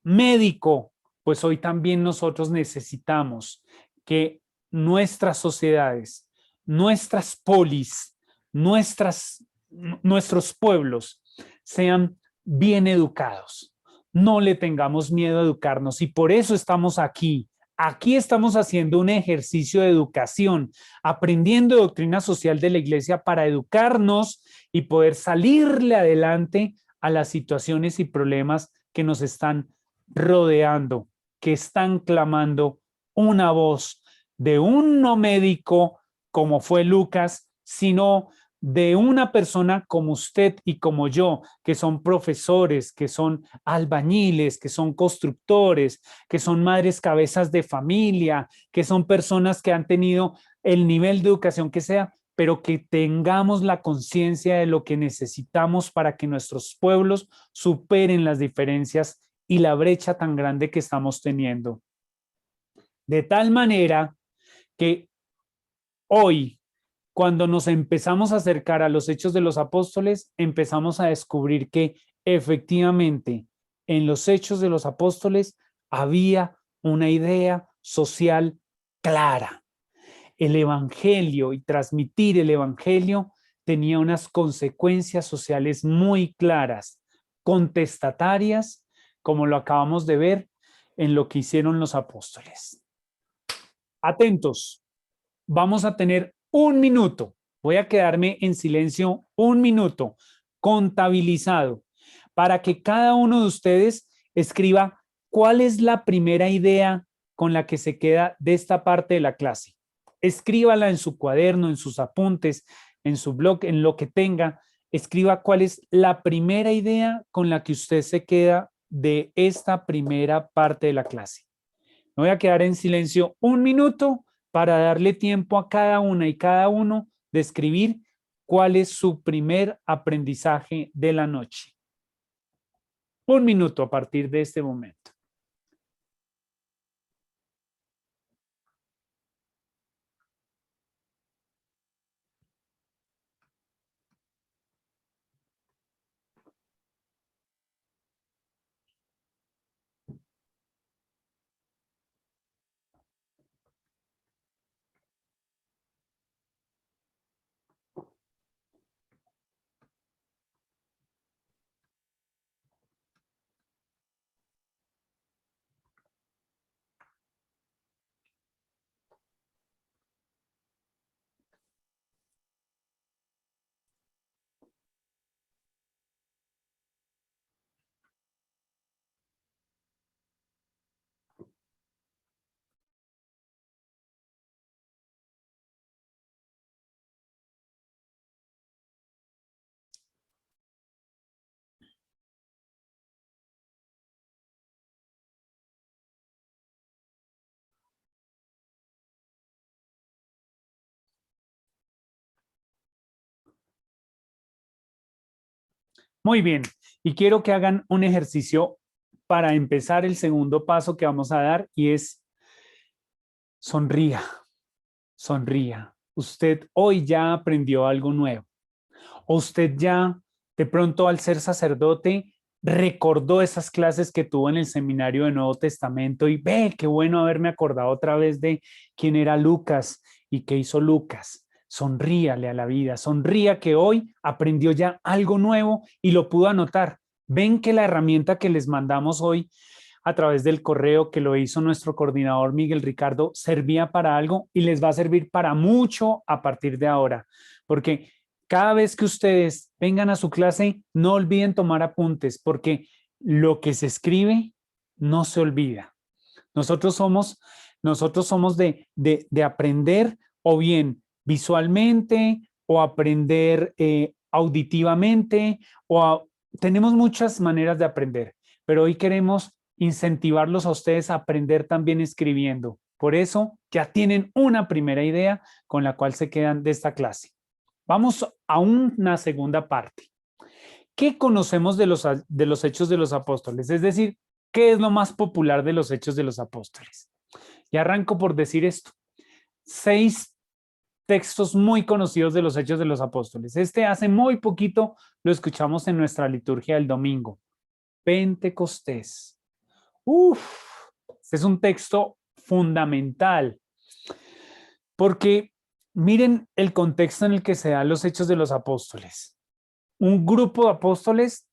médico, pues hoy también nosotros necesitamos que nuestras sociedades, nuestras polis, nuestros pueblos sean bien educados. No le tengamos miedo a educarnos, y por eso estamos aquí. Aquí estamos haciendo un ejercicio de educación, aprendiendo doctrina social de la iglesia para educarnos y poder salirle adelante a las situaciones y problemas que nos están rodeando, que están clamando una voz de un no médico como fue Lucas, sino de una persona como usted y como yo, que son profesores, que son albañiles, que son constructores, que son madres cabezas de familia, que son personas que han tenido el nivel de educación que sea, pero que tengamos la conciencia de lo que necesitamos para que nuestros pueblos superen las diferencias y la brecha tan grande que estamos teniendo. De tal manera que hoy, cuando nos empezamos a acercar a los Hechos de los Apóstoles, empezamos a descubrir que efectivamente en los Hechos de los Apóstoles había una idea social clara. El Evangelio y transmitir el Evangelio tenía unas consecuencias sociales muy claras, contestatarias, como lo acabamos de ver en lo que hicieron los apóstoles. Atentos, vamos a tener un minuto. Voy a quedarme en silencio un minuto, contabilizado, para que cada uno de ustedes escriba cuál es la primera idea con la que se queda de esta parte de la clase. Escríbala en su cuaderno, en sus apuntes, en su blog, en lo que tenga. Escriba cuál es la primera idea con la que usted se queda de esta primera parte de la clase. Me voy a quedar en silencio un minuto para darle tiempo a cada una y cada uno de escribir cuál es su primer aprendizaje de la noche. Un minuto a partir de este momento. Muy bien, y quiero que hagan un ejercicio para empezar el segundo paso que vamos a dar y es sonría, sonría. Usted hoy ya aprendió algo nuevo. O usted ya de pronto al ser sacerdote recordó esas clases que tuvo en el seminario de Nuevo Testamento y ve, qué bueno haberme acordado otra vez de quién era Lucas y qué hizo Lucas. Sonríale a la vida, sonría que hoy aprendió ya algo nuevo y lo pudo anotar. Ven que la herramienta que les mandamos hoy a través del correo que lo hizo nuestro coordinador Miguel Ricardo servía para algo y les va a servir para mucho a partir de ahora, porque cada vez que ustedes vengan a su clase, no olviden tomar apuntes, porque lo que se escribe no se olvida. Nosotros somos de aprender o bien visualmente o aprender auditivamente tenemos muchas maneras de aprender, pero hoy queremos incentivarlos a ustedes a aprender también escribiendo. Por eso ya tienen una primera idea con la cual se quedan de esta clase. Vamos a una segunda parte. ¿Qué conocemos de los Hechos de los Apóstoles? Es decir, ¿qué es lo más popular de los Hechos de los Apóstoles? Y arranco por decir esto. 6 textos muy conocidos de los Hechos de los Apóstoles. Este hace muy poquito lo escuchamos en nuestra liturgia del domingo. Pentecostés. Este es un texto fundamental porque miren el contexto en el que se dan los Hechos de los Apóstoles. Un grupo de apóstoles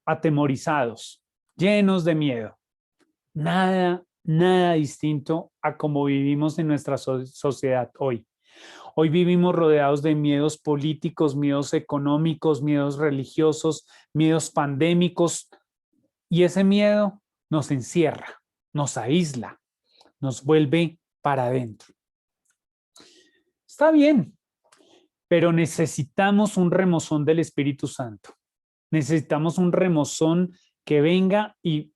atemorizados, llenos de miedo. Nada distinto a como vivimos en nuestra sociedad hoy. Hoy vivimos rodeados de miedos políticos, miedos económicos, miedos religiosos, miedos pandémicos, y ese miedo nos encierra, nos aísla, nos vuelve para adentro. Está bien, pero necesitamos un remozón del Espíritu Santo. Necesitamos un remozón que venga y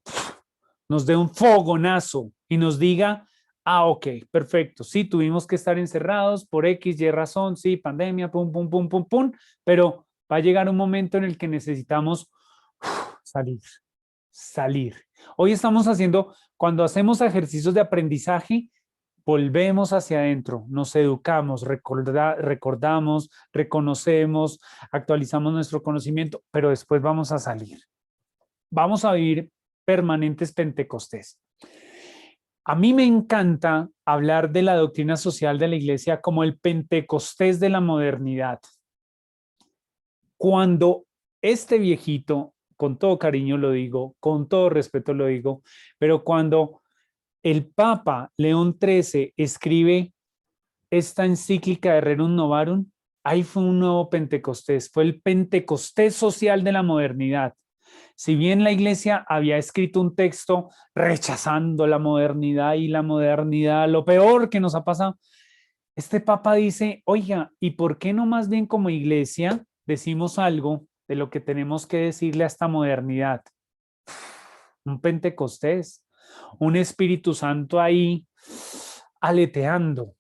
nos dé un fogonazo y nos diga, ah, ok, perfecto, sí, tuvimos que estar encerrados por X, Y razón, sí, pandemia, pum, pum, pum, pum, pum, pero va a llegar un momento en el que necesitamos salir, salir. Hoy estamos haciendo, cuando hacemos ejercicios de aprendizaje, volvemos hacia adentro, nos educamos, recordamos, reconocemos, actualizamos nuestro conocimiento, pero después vamos a salir. Vamos a vivir permanentes Pentecostés. A mí me encanta hablar de la doctrina social de la iglesia como el Pentecostés de la modernidad. Cuando este viejito, con todo cariño lo digo, con todo respeto lo digo, pero cuando el Papa León XIII escribe esta encíclica de Rerum Novarum, ahí fue un nuevo Pentecostés, fue el Pentecostés social de la modernidad. Si bien la iglesia había escrito un texto rechazando la modernidad y la modernidad, lo peor que nos ha pasado, este papa dice, oiga, ¿y por qué no más bien como iglesia decimos algo de lo que tenemos que decirle a esta modernidad? Un Pentecostés, un Espíritu Santo ahí aleteando.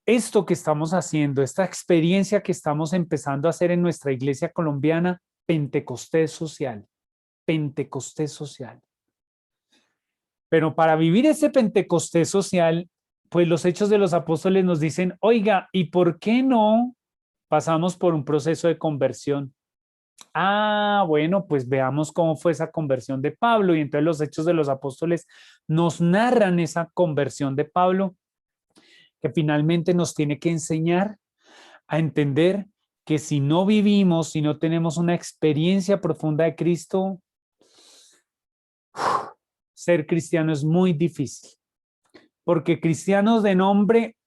Esto que estamos haciendo, esta experiencia que estamos empezando a hacer en nuestra iglesia colombiana, Pentecostés social. Pentecostés social. Pero para vivir ese Pentecostés social, pues los Hechos de los Apóstoles nos dicen, oiga, ¿y por qué no pasamos por un proceso de conversión? Ah, bueno, pues veamos cómo fue esa conversión de Pablo. Y entonces los Hechos de los Apóstoles nos narran esa conversión de Pablo, que finalmente nos tiene que enseñar a entender que si no vivimos, si no tenemos una experiencia profunda de Cristo, ser cristiano es muy difícil, porque cristianos de nombre,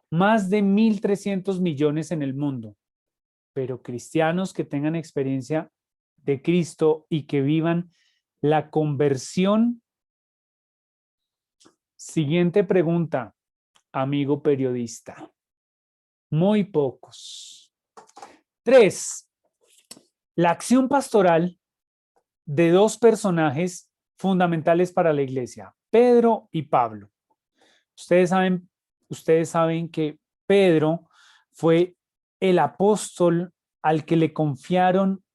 más de 1.300 millones en el mundo, pero cristianos que tengan experiencia de Cristo y que vivan la conversión. Siguiente pregunta, amigo periodista. Muy pocos. 3. La acción pastoral de dos personajes fundamentales para la iglesia, Pedro y Pablo. Ustedes saben que Pedro fue el apóstol al que le confiaron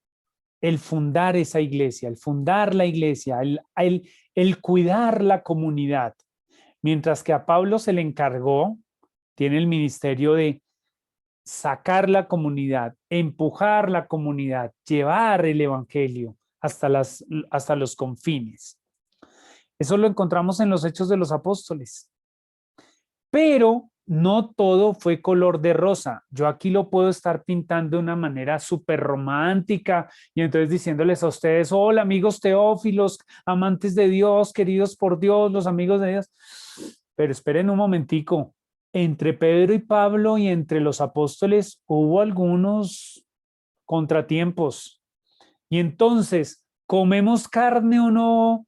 el fundar esa iglesia, el fundar la iglesia, el cuidar la comunidad, mientras que a Pablo se le encargó, tiene el ministerio de sacar la comunidad, empujar la comunidad, llevar el evangelio hasta los confines. Eso lo encontramos en los Hechos de los Apóstoles. Pero no todo fue color de rosa. Yo aquí lo puedo estar pintando de una manera súper romántica y entonces diciéndoles a ustedes, hola amigos teófilos, amantes de Dios, queridos por Dios, los amigos de Dios. Pero esperen un momentico. Entre Pedro y Pablo y entre los apóstoles hubo algunos contratiempos. Y entonces, ¿comemos carne o no?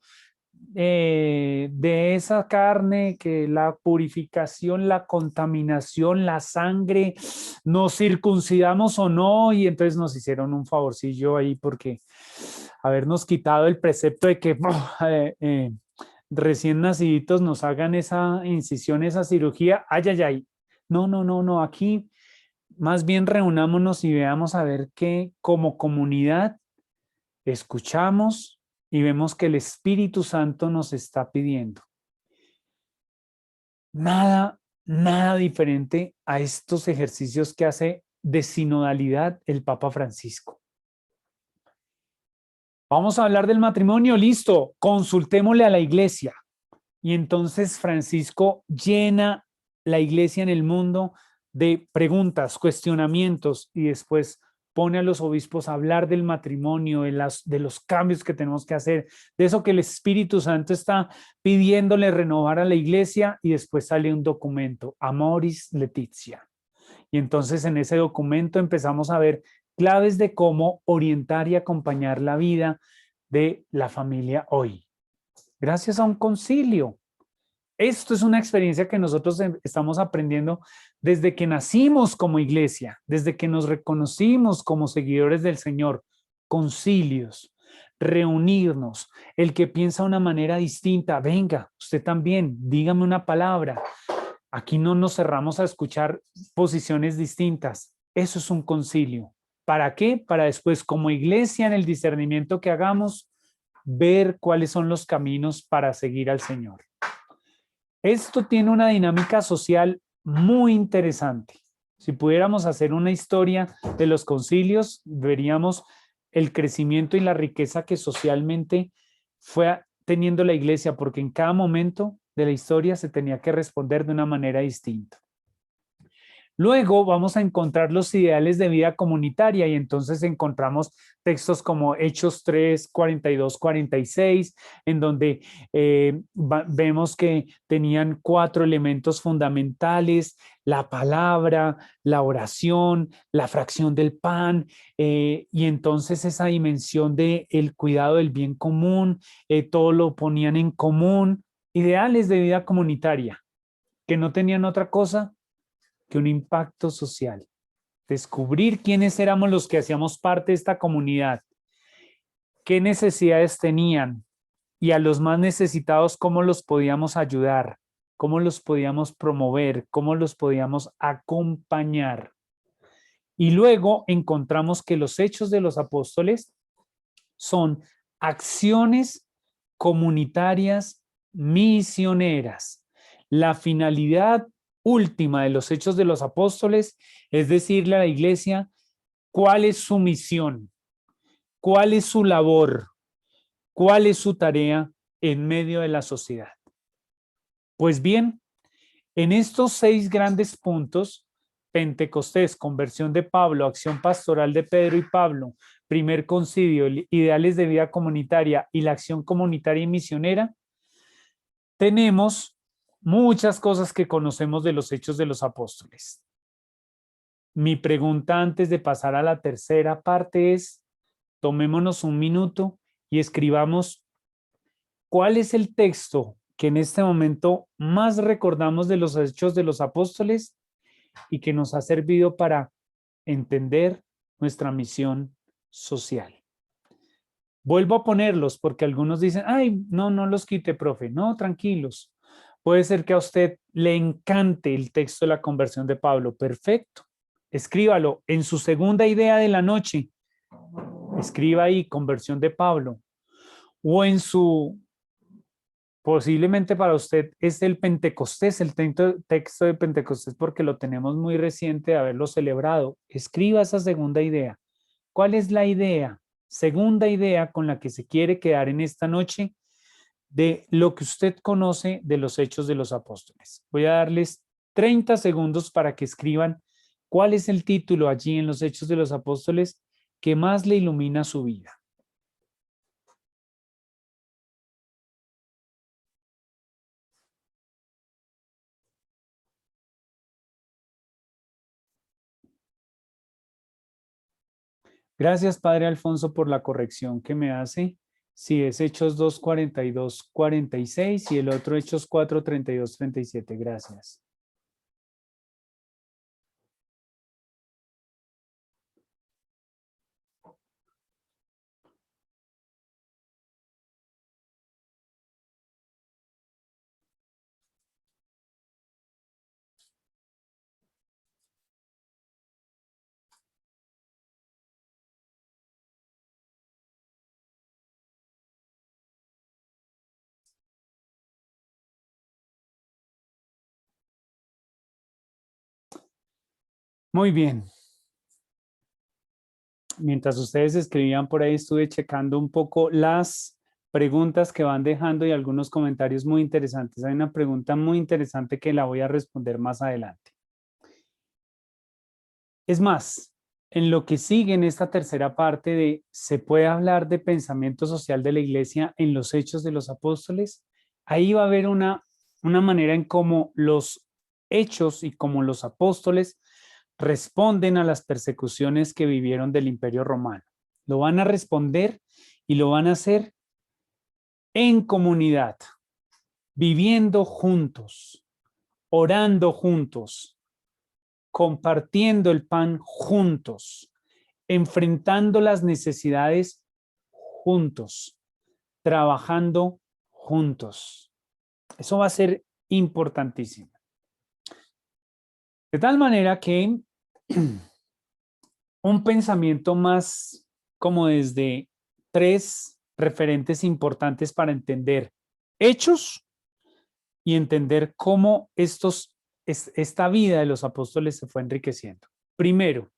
De esa carne, que la purificación, la contaminación, la sangre, nos circuncidamos o no, y entonces nos hicieron un favorcillo ahí porque habernos quitado el precepto de que recién naciditos nos hagan esa incisión, esa cirugía, ay, ay, ay. No, no, no, no, aquí más bien reunámonos y veamos a ver qué como comunidad escuchamos y vemos que el Espíritu Santo nos está pidiendo. Nada diferente a estos ejercicios que hace de sinodalidad el Papa Francisco. Vamos a hablar del matrimonio, listo, consultémosle a la iglesia. Y entonces Francisco llena la iglesia en el mundo de preguntas, cuestionamientos y después pone a los obispos a hablar del matrimonio, de los cambios que tenemos que hacer, de eso que el Espíritu Santo está pidiéndole renovar a la iglesia, y después sale un documento, Amoris Laetitia. Y entonces en ese documento empezamos a ver claves de cómo orientar y acompañar la vida de la familia hoy, gracias a un concilio. Esto es una experiencia que nosotros estamos aprendiendo desde que nacimos como iglesia, desde que nos reconocimos como seguidores del Señor. Concilios, reunirnos, el que piensa de una manera distinta, venga, usted también, dígame una palabra. Aquí no nos cerramos a escuchar posiciones distintas. Eso es un concilio. ¿Para qué? Para después, como iglesia, en el discernimiento que hagamos, ver cuáles son los caminos para seguir al Señor. Esto tiene una dinámica social muy interesante. Si pudiéramos hacer una historia de los concilios, veríamos el crecimiento y la riqueza que socialmente fue teniendo la iglesia, porque en cada momento de la historia se tenía que responder de una manera distinta. Luego vamos a encontrar los ideales de vida comunitaria, y entonces encontramos textos como Hechos 3, 42, 46, en donde vemos que tenían 4 elementos fundamentales: la palabra, la oración, la fracción del pan, y entonces esa dimensión de el cuidado del bien común, todo lo ponían en común, ideales de vida comunitaria, que no tenían otra cosa que un impacto social, descubrir quiénes éramos los que hacíamos parte de esta comunidad, qué necesidades tenían, y a los más necesitados cómo los podíamos ayudar, cómo los podíamos promover, cómo los podíamos acompañar. Y luego encontramos que los hechos de los apóstoles son acciones comunitarias misioneras. La finalidad última de los hechos de los apóstoles es decirle a la iglesia cuál es su misión, cuál es su labor, cuál es su tarea en medio de la sociedad. Pues bien, en estos 6 grandes puntos: Pentecostés, conversión de Pablo, acción pastoral de Pedro y Pablo, primer concilio, ideales de vida comunitaria y la acción comunitaria y misionera, tenemos muchas cosas que conocemos de los hechos de los apóstoles. Mi pregunta antes de pasar a la tercera parte es: tomémonos un minuto y escribamos cuál es el texto que en este momento más recordamos de los hechos de los apóstoles y que nos ha servido para entender nuestra misión social. Vuelvo a ponerlos porque algunos dicen, ay, no los quite, profe. No, tranquilos. Puede ser que a usted le encante el texto de la conversión de Pablo. Perfecto. Escríbalo en su segunda idea de la noche. Escriba ahí conversión de Pablo. O en su, posiblemente para usted es el Pentecostés, el texto de Pentecostés, porque lo tenemos muy reciente de haberlo celebrado. Escriba esa segunda idea. ¿Cuál es la idea? Segunda idea con la que se quiere quedar en esta noche de lo que usted conoce de los hechos de los apóstoles. Voy a darles 30 segundos para que escriban cuál es el título allí en los hechos de los apóstoles que más le ilumina su vida. Gracias, Padre Alfonso, por la corrección que me hace. Sí, es Hechos 2, 42, 46 y el otro Hechos 4, 32, 37. Gracias. Muy bien. Mientras ustedes escribían por ahí, estuve checando un poco las preguntas que van dejando y algunos comentarios muy interesantes. Hay una pregunta muy interesante que la voy a responder más adelante. Es más, en lo que sigue en esta tercera parte de se puede hablar de pensamiento social de la iglesia en los Hechos de los Apóstoles, ahí va a haber una manera en cómo los hechos y cómo los apóstoles responden a las persecuciones que vivieron del Imperio Romano. Lo van a responder y lo van a hacer en comunidad, viviendo juntos, orando juntos, compartiendo el pan juntos, enfrentando las necesidades juntos, trabajando juntos. Eso va a ser importantísimo. De tal manera que un pensamiento más como desde tres referentes importantes para entender hechos y entender cómo esta vida de los apóstoles se fue enriqueciendo. Primero,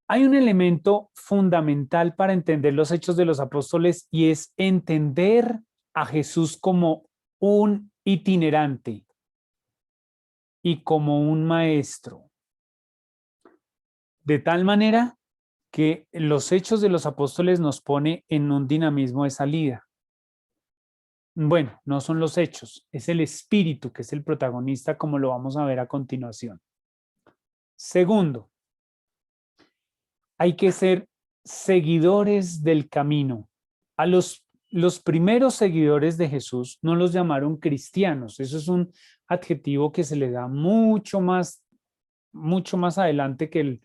hay un elemento fundamental para entender los hechos de los apóstoles y es entender a Jesús como un itinerante y como un maestro. De tal manera que los hechos de los apóstoles nos pone en un dinamismo de salida. Bueno, no son los hechos, es el espíritu que es el protagonista, como lo vamos a ver a continuación. Segundo, hay que ser seguidores del camino. A los primeros seguidores de Jesús no los llamaron cristianos. Eso es un adjetivo que se le da mucho más adelante que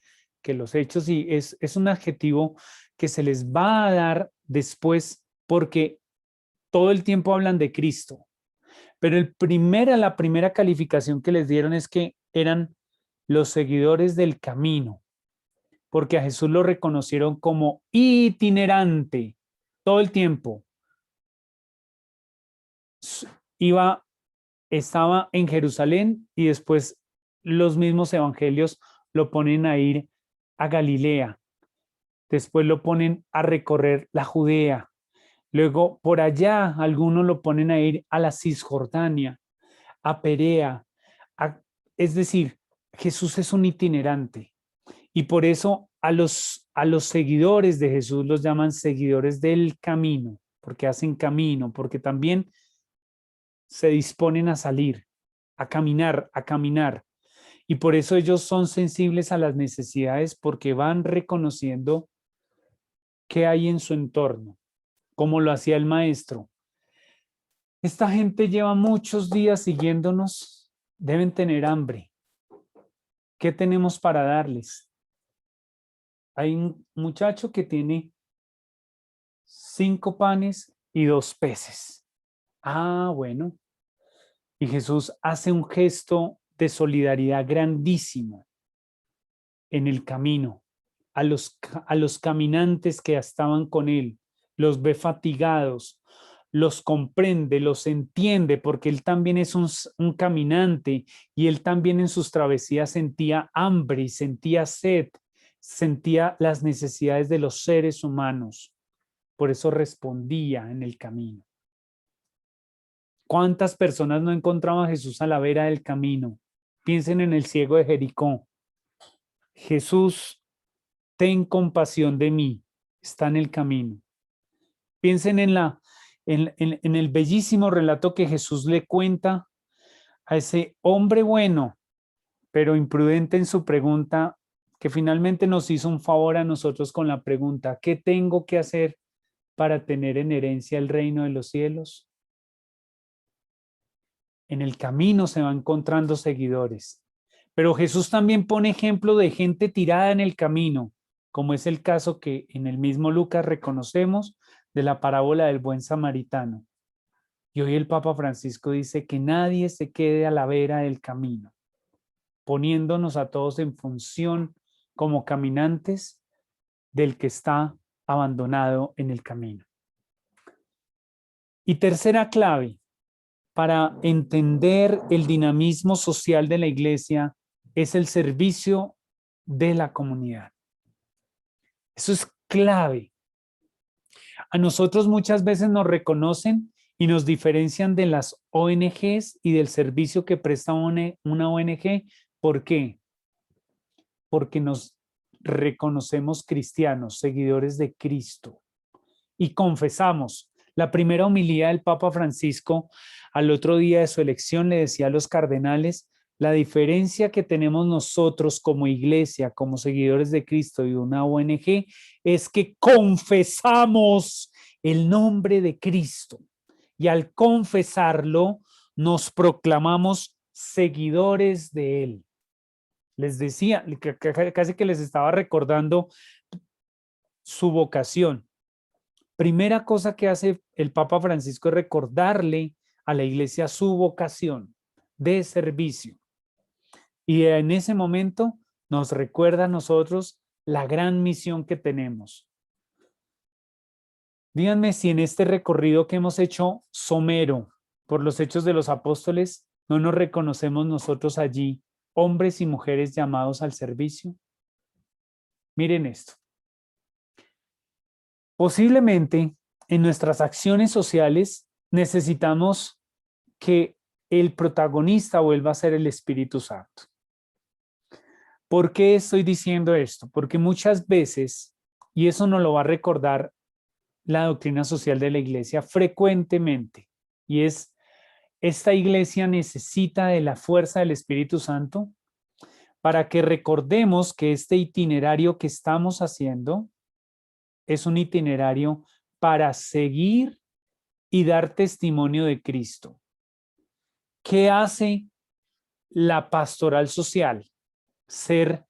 los hechos, y es un adjetivo que se les va a dar después porque todo el tiempo hablan de Cristo. Pero la primera calificación que les dieron es que eran los seguidores del camino, porque a Jesús lo reconocieron como itinerante todo el tiempo. Estaba en Jerusalén y después los mismos evangelios lo ponen a ir a Galilea. Después lo ponen a recorrer la Judea. Luego por allá algunos lo ponen a ir a la Cisjordania, a Perea. Es decir, Jesús es un itinerante. Y por eso a los seguidores de Jesús los llaman seguidores del camino, porque hacen camino, porque también se disponen a salir, a caminar, a caminar. Y por eso ellos son sensibles a las necesidades, porque van reconociendo qué hay en su entorno, como lo hacía el maestro. Esta gente lleva muchos días siguiéndonos, deben tener hambre. ¿Qué tenemos para darles? Hay un muchacho que tiene 5 panes y 2 peces. Ah, bueno. Y Jesús hace un gesto de solidaridad grandísimo en el camino. A los caminantes que estaban con él, los ve fatigados, los comprende, los entiende, porque él también es un caminante y él también en sus travesías sentía hambre y sentía sed, sentía las necesidades de los seres humanos. Por eso respondía en el camino. ¿Cuántas personas no encontraban a Jesús a la vera del camino? Piensen en el ciego de Jericó. Jesús, ten compasión de mí. Está en el camino. Piensen en el bellísimo relato que Jesús le cuenta a ese hombre bueno, pero imprudente en su pregunta, que finalmente nos hizo un favor a nosotros con la pregunta: ¿qué tengo que hacer para tener en herencia el reino de los cielos? En el camino se va encontrando seguidores. Pero Jesús también pone ejemplo de gente tirada en el camino, como es el caso que en el mismo Lucas reconocemos de la parábola del buen samaritano. Y hoy el Papa Francisco dice que nadie se quede a la vera del camino, poniéndonos a todos en función como caminantes del que está abandonado en el camino. Y tercera clave para entender el dinamismo social de la iglesia es el servicio de la comunidad. Eso es clave. A nosotros muchas veces nos reconocen y nos diferencian de las ONGs y del servicio que presta una ONG. ¿Por qué? Porque nos reconocemos cristianos, seguidores de Cristo, y confesamos. La primera homilía del Papa Francisco al otro día de su elección le decía a los cardenales: la diferencia que tenemos nosotros como iglesia, como seguidores de Cristo y una ONG, es que confesamos el nombre de Cristo. Y al confesarlo, nos proclamamos seguidores de Él. Les decía, casi que les estaba recordando su vocación. Primera cosa que hace el Papa Francisco es recordarle a la iglesia su vocación de servicio. Y en ese momento nos recuerda a nosotros la gran misión que tenemos. Díganme si en este recorrido que hemos hecho somero por los Hechos de los Apóstoles, no nos reconocemos nosotros allí, hombres y mujeres llamados al servicio. Miren esto. Posiblemente en nuestras acciones sociales necesitamos que el protagonista vuelva a ser el Espíritu Santo. ¿Por qué estoy diciendo esto? Porque muchas veces, y eso nos lo va a recordar la doctrina social de la iglesia frecuentemente, y es: esta iglesia necesita de la fuerza del Espíritu Santo para que recordemos que este itinerario que estamos haciendo es un itinerario para seguir y dar testimonio de Cristo. ¿Qué hace la pastoral social? Ser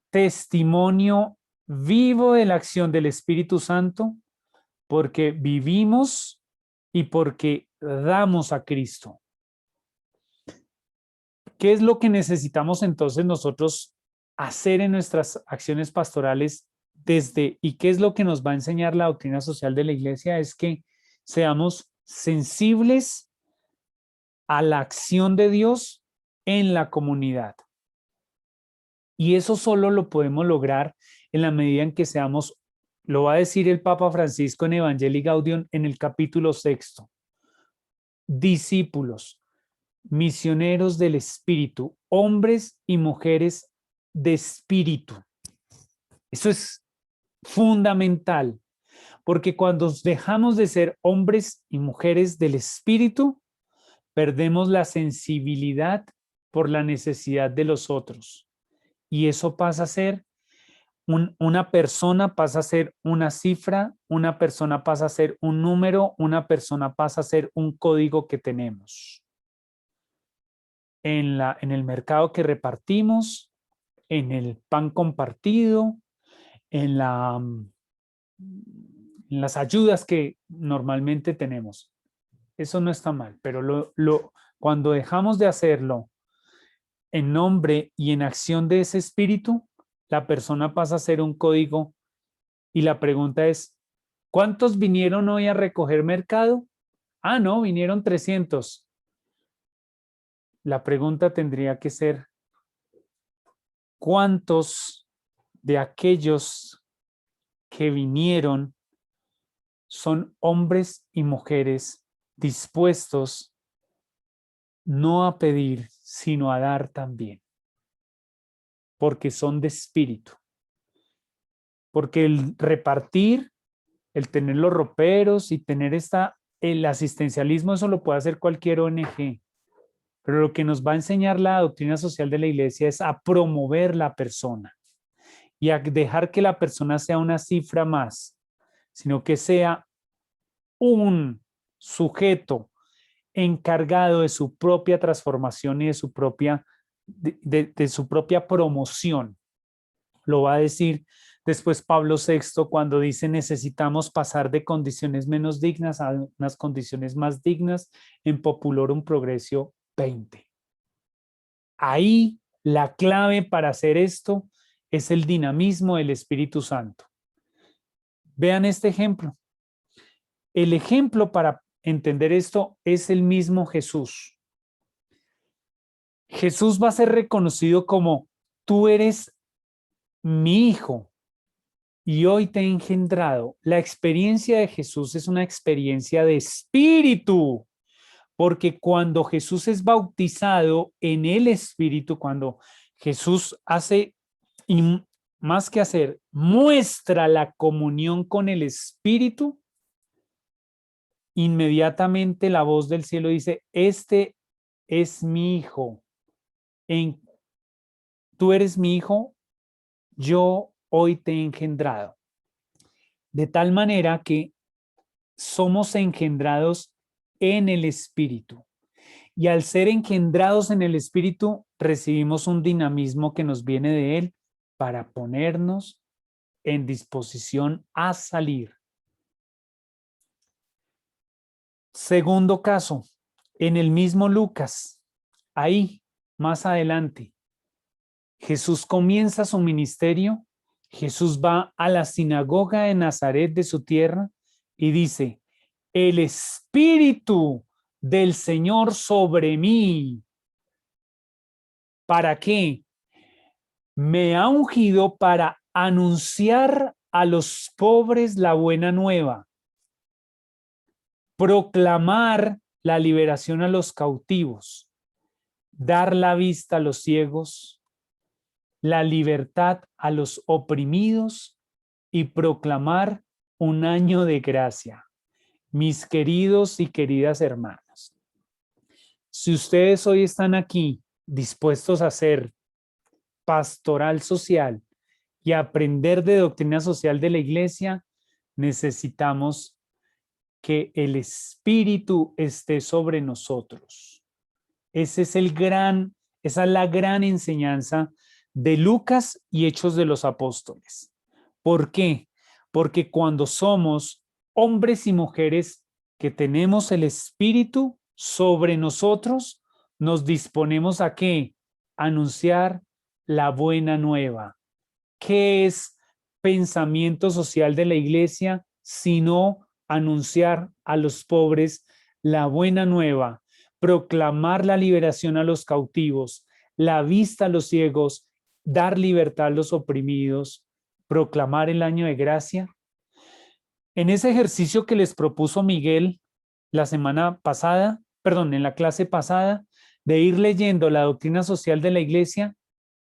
testimonio vivo de la acción del Espíritu Santo, porque vivimos y porque damos a Cristo. ¿Qué es lo que necesitamos entonces nosotros hacer en nuestras acciones pastorales y qué es lo que nos va a enseñar la doctrina social de la iglesia? Es que seamos sensibles a la acción de Dios en la comunidad. Y eso solo lo podemos lograr en la medida en que seamos, lo va a decir el Papa Francisco en Evangelii Gaudium en el capítulo 6, discípulos, misioneros del Espíritu, hombres y mujeres de espíritu. Eso es fundamental, porque cuando dejamos de ser hombres y mujeres del Espíritu, perdemos la sensibilidad por la necesidad de los otros. Y eso pasa a ser, una persona pasa a ser una cifra, una persona pasa a ser un número, una persona pasa a ser un código que tenemos. En el mercado que repartimos, en el pan compartido, en las ayudas que normalmente tenemos. Eso no está mal, pero cuando dejamos de hacerlo en nombre y en acción de ese espíritu, la persona pasa a ser un código y la pregunta es: ¿cuántos vinieron hoy a recoger mercado? Ah, no, vinieron 300. La pregunta tendría que ser: ¿cuántos de aquellos que vinieron son hombres y mujeres dispuestos no a pedir, sino a dar también? Porque son de espíritu. Porque el repartir, el tener los roperos y tener el asistencialismo, eso lo puede hacer cualquier ONG. Pero lo que nos va a enseñar la doctrina social de la iglesia es a promover la persona y a dejar que la persona sea una cifra más, sino que sea un sujeto encargado de su propia transformación y de su propia promoción. Lo va a decir después Pablo VI cuando dice: necesitamos pasar de condiciones menos dignas a unas condiciones más dignas, en Populorum Progressio 20. Ahí la clave para hacer esto es el dinamismo del Espíritu Santo. Vean este ejemplo. El ejemplo para entender esto es el mismo Jesús. Jesús va a ser reconocido como: tú eres mi hijo y hoy te he engendrado. La experiencia de Jesús es una experiencia de espíritu, porque cuando Jesús es bautizado en el Espíritu, cuando Jesús más que hacer, muestra la comunión con el Espíritu, inmediatamente la voz del cielo dice, este es mi hijo, tú eres mi hijo, yo hoy te he engendrado. De tal manera que somos engendrados en el Espíritu. Y al ser engendrados en el Espíritu, recibimos un dinamismo que nos viene de Él para ponernos en disposición a salir. Segundo caso, en el mismo Lucas, ahí, más adelante, Jesús comienza su ministerio, Jesús va a la sinagoga de Nazaret de su tierra y dice, el Espíritu del Señor sobre mí. ¿Para qué? Me ha ungido para anunciar a los pobres la buena nueva, proclamar la liberación a los cautivos, dar la vista a los ciegos, la libertad a los oprimidos y proclamar un año de gracia. Mis queridos y queridas hermanas, si ustedes hoy están aquí dispuestos a hacer pastoral social y a aprender de doctrina social de la iglesia, necesitamos que el Espíritu esté sobre nosotros. Esa es la gran enseñanza de Lucas y Hechos de los Apóstoles. ¿Por qué? Porque cuando somos hombres y mujeres que tenemos el Espíritu sobre nosotros, nos disponemos a ¿qué? Anunciar la buena nueva. ¿Qué es pensamiento social de la iglesia sino anunciar a los pobres la buena nueva, proclamar la liberación a los cautivos, la vista a los ciegos, dar libertad a los oprimidos, proclamar el año de gracia? En ese ejercicio que les propuso Miguel la semana pasada, perdón, en la clase pasada, de ir leyendo la doctrina social de la iglesia,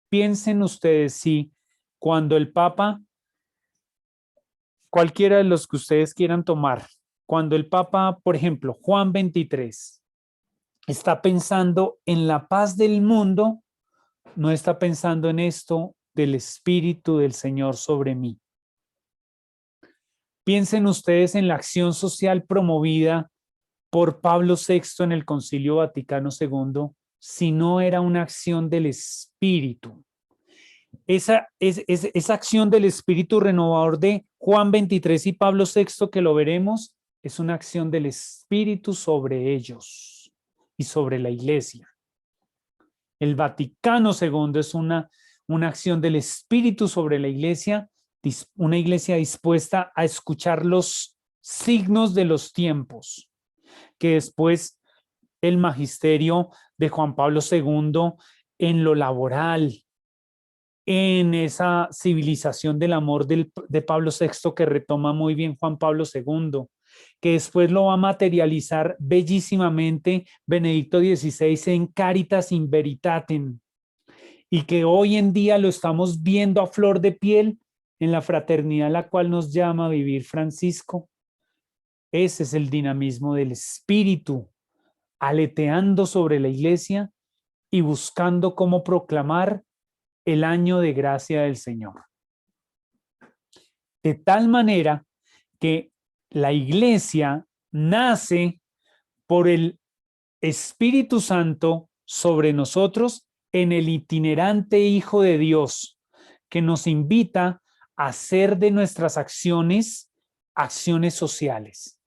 piensen ustedes si cuando el Papa, cualquiera de los que ustedes quieran tomar, cuando el Papa, por ejemplo, Juan 23, está pensando en la paz del mundo, no está pensando en esto del Espíritu del Señor sobre mí. Piensen ustedes en la acción social promovida por Pablo VI en el Concilio Vaticano II, si no era una acción del Espíritu. Esa acción del Espíritu renovador de Juan 23 y Pablo VI, que lo veremos, es una acción del Espíritu sobre ellos y sobre la iglesia. El Vaticano II es una acción del Espíritu sobre la iglesia, una iglesia dispuesta a escuchar los signos de los tiempos, que después el magisterio de Juan Pablo II en lo laboral, en esa civilización del amor de Pablo VI que retoma muy bien Juan Pablo II, que después lo va a materializar bellísimamente Benedicto XVI en Caritas in Veritatem, y que hoy en día lo estamos viendo a flor de piel en la fraternidad a la cual nos llama a vivir Francisco. Ese es el dinamismo del Espíritu, aleteando sobre la iglesia y buscando cómo proclamar el año de gracia del Señor. De tal manera que la iglesia nace por el Espíritu Santo sobre nosotros en el itinerante Hijo de Dios, que nos invita a hacer de nuestras acciones sociales.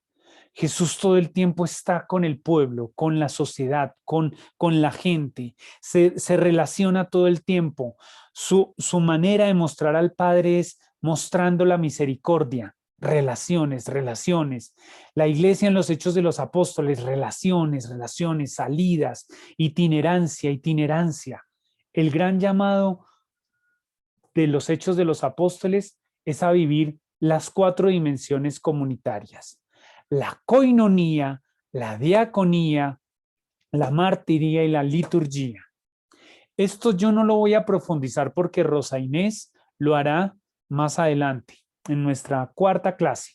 Jesús todo el tiempo está con el pueblo, con la sociedad, con la gente. Se relaciona todo el tiempo. Su manera de mostrar al Padre es mostrando la misericordia. Relaciones. La iglesia en los Hechos de los Apóstoles, relaciones, salidas, itinerancia. El gran llamado de los Hechos de los Apóstoles es a vivir las 4 dimensiones comunitarias: la coinonía, la diaconía, la martiría y la liturgia. Esto yo no lo voy a profundizar porque Rosa Inés lo hará más adelante, en nuestra cuarta clase.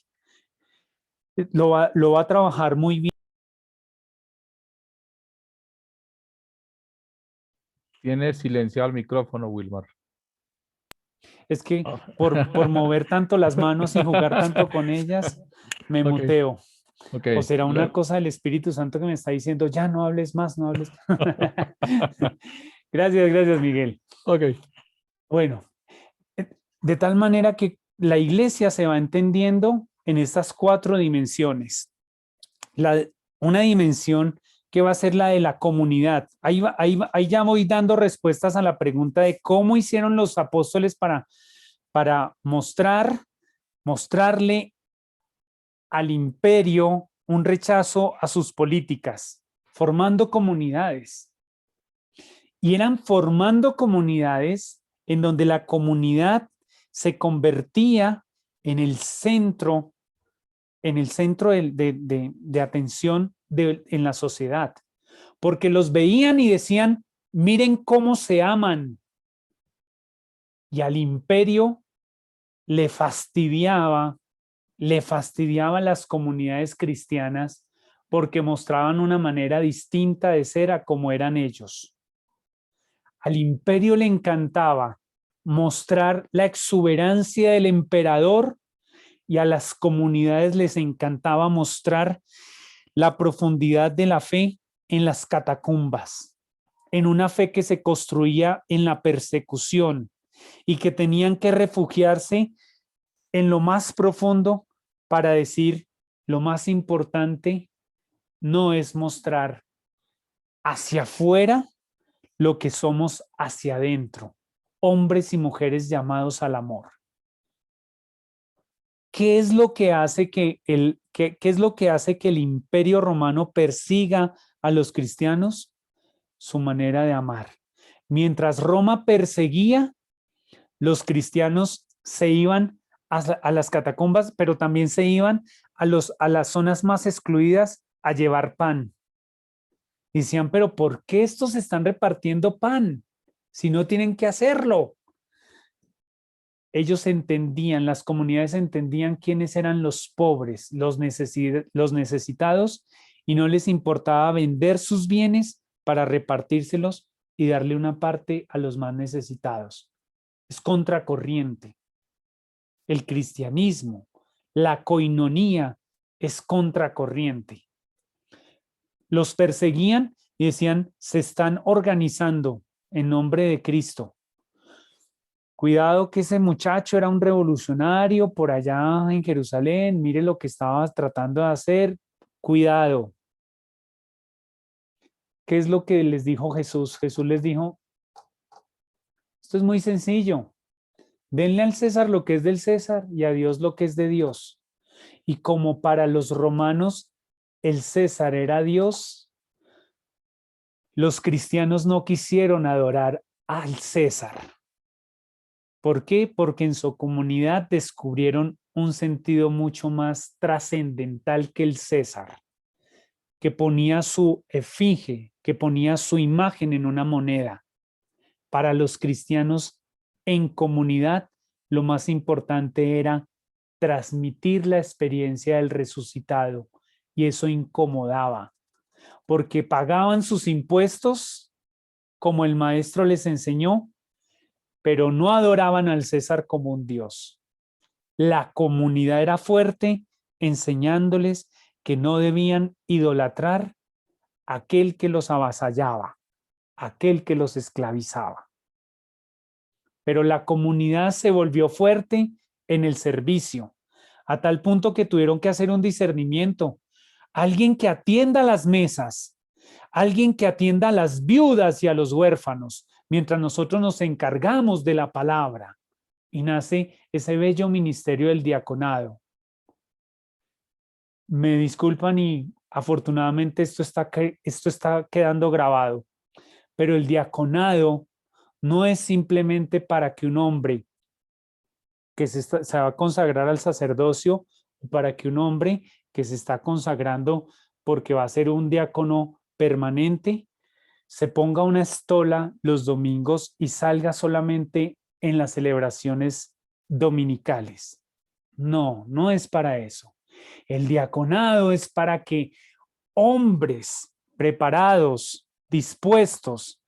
Lo va a trabajar muy bien. Tiene silenciado el micrófono, Wilmar. Es que Oh. por mover tanto las manos y jugar tanto con ellas, me Ok, muteo. ok. O será una cosa del Espíritu Santo que me está diciendo, ya no hables más, no hables. Gracias, Miguel. Ok. Bueno, de tal manera que la iglesia se va entendiendo en estas cuatro dimensiones. Una dimensión que va a ser la de la comunidad. Ahí ya voy dando respuestas a la pregunta de cómo hicieron los apóstoles para mostrarle al imperio un rechazo a sus políticas, formando comunidades. Y eran formando comunidades en donde la comunidad se convertía en el centro de atención en la sociedad, porque los veían y decían, miren cómo se aman. Y al imperio le fastidiaba las comunidades cristianas porque mostraban una manera distinta de ser a como eran ellos. Al imperio le encantaba mostrar la exuberancia del emperador y a las comunidades les encantaba mostrar la profundidad de la fe en las catacumbas, en una fe que se construía en la persecución y que tenían que refugiarse en lo más profundo para decir lo más importante no es mostrar hacia afuera lo que somos hacia adentro, hombres y mujeres llamados al amor. ¿Qué es lo que hace qué es lo que hace que el Imperio Romano persiga a los cristianos? Su manera de amar. Mientras Roma perseguía, los cristianos se iban a las catacumbas, pero también se iban a las zonas más excluidas a llevar pan. Decían, pero ¿por qué estos están repartiendo pan si no tienen que hacerlo? Ellos entendían, las comunidades entendían quiénes eran los pobres, los necesitados, y no les importaba vender sus bienes para repartírselos y darle una parte a los más necesitados. Es contracorriente. El cristianismo, la coinonía, es contracorriente. Los perseguían y decían, se están organizando en nombre de Cristo. Cuidado que ese muchacho era un revolucionario por allá en Jerusalén, mire lo que estaba tratando de hacer, cuidado. ¿Qué es lo que les dijo Jesús? Jesús les dijo, esto es muy sencillo, denle al César lo que es del César y a Dios lo que es de Dios. Y como para los romanos el César era Dios, los cristianos no quisieron adorar al César. ¿Por qué? Porque en su comunidad descubrieron un sentido mucho más trascendental que el César, que ponía su efigie, que ponía su imagen en una moneda. Para los cristianos en comunidad, lo más importante era transmitir la experiencia del resucitado, y eso incomodaba, porque pagaban sus impuestos como el maestro les enseñó, pero no adoraban al César como un dios. La comunidad era fuerte, enseñándoles que no debían idolatrar a aquel que los avasallaba, aquel que los esclavizaba. Pero la comunidad se volvió fuerte en el servicio, a tal punto que tuvieron que hacer un discernimiento. Alguien que atienda las mesas, alguien que atienda a las viudas y a los huérfanos, mientras nosotros nos encargamos de la palabra. Y nace ese bello ministerio del diaconado. Me disculpan y afortunadamente esto está quedando grabado, pero el diaconado no es simplemente para que un hombre que se va a consagrar al sacerdocio, o para que un hombre que se está consagrando porque va a ser un diácono permanente, se ponga una estola los domingos y salga solamente en las celebraciones dominicales. No, no es para eso. El diaconado es para que hombres preparados, dispuestos,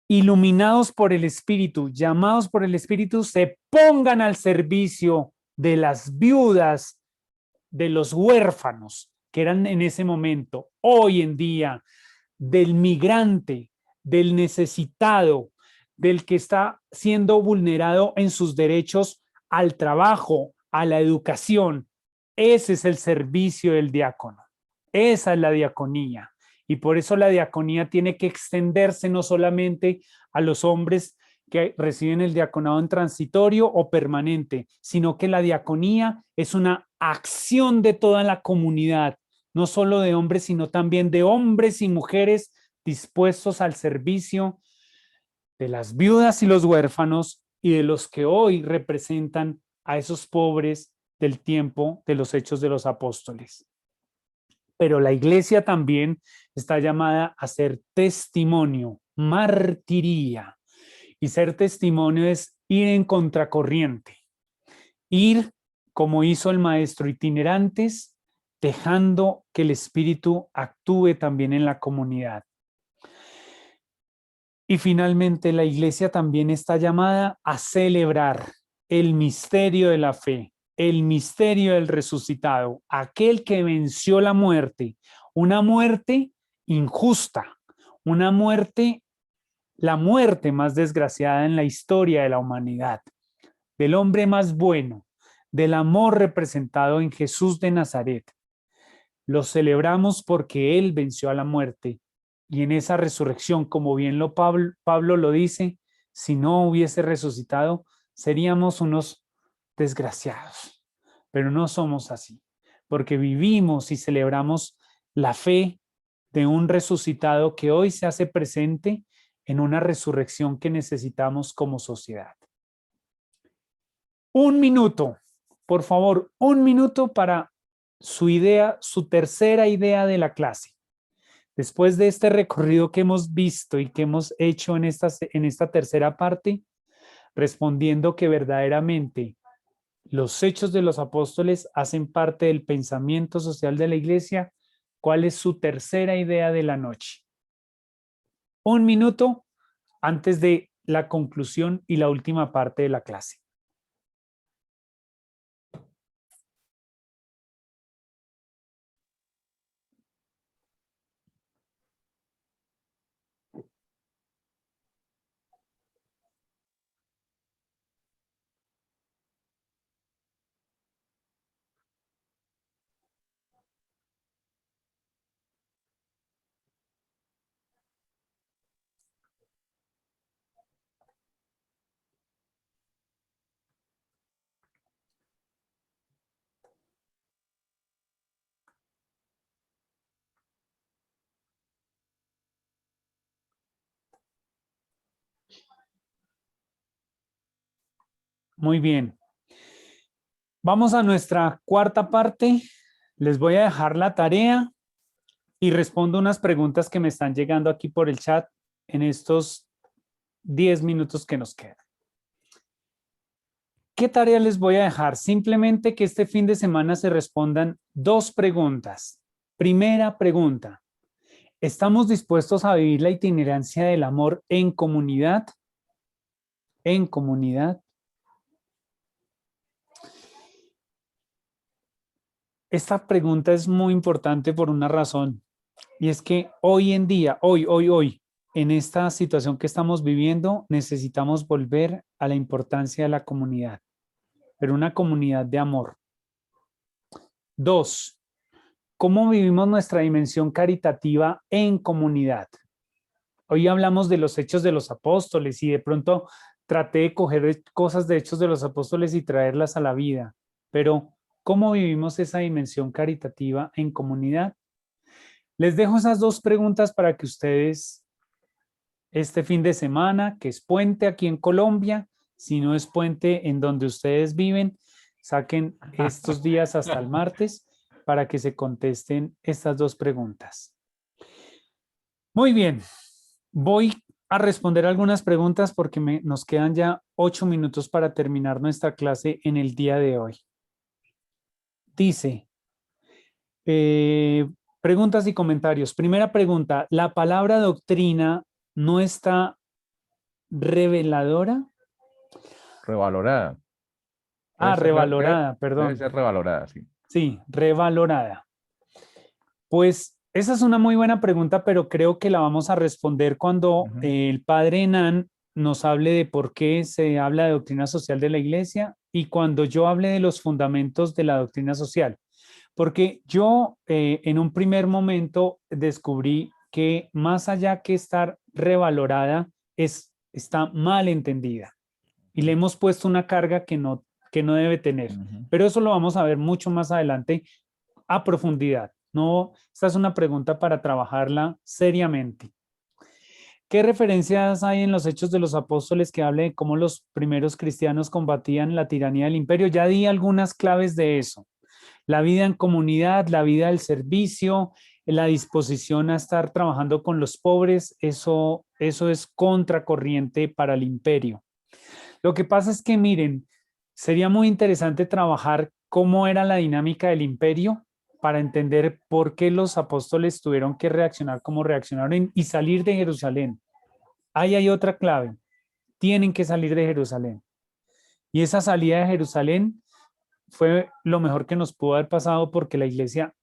iluminados por el Espíritu, llamados por el Espíritu, se pongan al servicio de las viudas, de los huérfanos, que eran en ese momento, hoy en día, del migrante, del necesitado, del que está siendo vulnerado en sus derechos al trabajo, a la educación. Ese es el servicio del diácono. Esa es la diaconía. Y por eso la diaconía tiene que extenderse no solamente a los hombres que reciben el diaconado en transitorio o permanente, sino que la diaconía es una acción de toda la comunidad, no solo de hombres, sino también de hombres y mujeres dispuestos al servicio de las viudas y los huérfanos y de los que hoy representan a esos pobres del tiempo de los Hechos de los Apóstoles. Pero la iglesia también está llamada a ser testimonio, martiría. Y ser testimonio es ir en contracorriente, ir como hizo el maestro itinerantes, dejando que el Espíritu actúe también en la comunidad. Y finalmente la iglesia también está llamada a celebrar el misterio de la fe, el misterio del resucitado, aquel que venció la muerte, una muerte injusta, una muerte, la muerte más desgraciada en la historia de la humanidad, del hombre más bueno, del amor representado en Jesús de Nazaret. Lo celebramos porque Él venció a la muerte y en esa resurrección, como bien Pablo lo dice, si no hubiese resucitado, seríamos unos desgraciados. Pero no somos así, porque vivimos y celebramos la fe de un resucitado que hoy se hace presente en una resurrección que necesitamos como sociedad. Un minuto, por favor, un minuto para su idea, su tercera idea de la clase. Después de este recorrido que hemos visto y que hemos hecho en esta tercera parte, respondiendo que verdaderamente los hechos de los apóstoles hacen parte del pensamiento social de la iglesia, ¿cuál es su tercera idea de la noche? Un minuto antes de la conclusión y la última parte de la clase. Muy bien. Vamos a nuestra cuarta parte. Les voy a dejar la tarea y respondo unas preguntas que me están llegando aquí por el chat en estos 10 minutos que nos quedan. ¿Qué tarea les voy a dejar? Simplemente que este fin de semana se respondan 2 preguntas. Primera pregunta, ¿estamos dispuestos a vivir la itinerancia del amor en comunidad? En comunidad. Esta pregunta es muy importante por una razón, y es que hoy en día, hoy, en esta situación que estamos viviendo, necesitamos volver a la importancia de la comunidad, pero una comunidad de amor. 2, ¿cómo vivimos nuestra dimensión caritativa en comunidad? Hoy hablamos de los hechos de los apóstoles y de pronto traté de coger cosas de hechos de los apóstoles y traerlas a la vida, pero ¿cómo vivimos esa dimensión caritativa en comunidad? Les dejo esas 2 preguntas para que ustedes este fin de semana, que es puente aquí en Colombia, si no es puente en donde ustedes viven, saquen estos días hasta el martes para que se contesten estas 2 preguntas. Muy bien, voy a responder algunas preguntas porque nos quedan ya 8 minutos para terminar nuestra clase en el día de hoy. Dice, preguntas y comentarios. Primera pregunta, ¿la palabra doctrina no está reveladora? Revalorada. Ah, Debe, revalorada, debe perdón. ser revalorada, sí. Sí, revalorada. Pues esa es una muy buena pregunta, pero creo que la vamos a responder cuando Ujú. el padre Nan nos hable de por qué se habla de doctrina social de la iglesia y cuando yo hable de los fundamentos de la doctrina social. Porque yo en un primer momento descubrí que más allá que estar revalorada, está mal entendida y le hemos puesto una carga que no debe tener. Ujú. Pero eso lo vamos a ver mucho más adelante a profundidad. No, esta es una pregunta para trabajarla seriamente. ¿Qué referencias hay en los Hechos de los Apóstoles que hable de cómo los primeros cristianos combatían la tiranía del imperio? Ya di algunas claves de eso. La vida en comunidad, la vida del servicio, la disposición a estar trabajando con los pobres, eso es contracorriente para el imperio. Lo que pasa es que, miren, sería muy interesante trabajar cómo era la dinámica del imperio para entender por qué los apóstoles tuvieron que reaccionar como reaccionaron y salir de Jerusalén. Ahí hay otra clave. Tienen que salir de Jerusalén. Y esa salida de Jerusalén fue lo mejor que nos pudo haber pasado porque la iglesia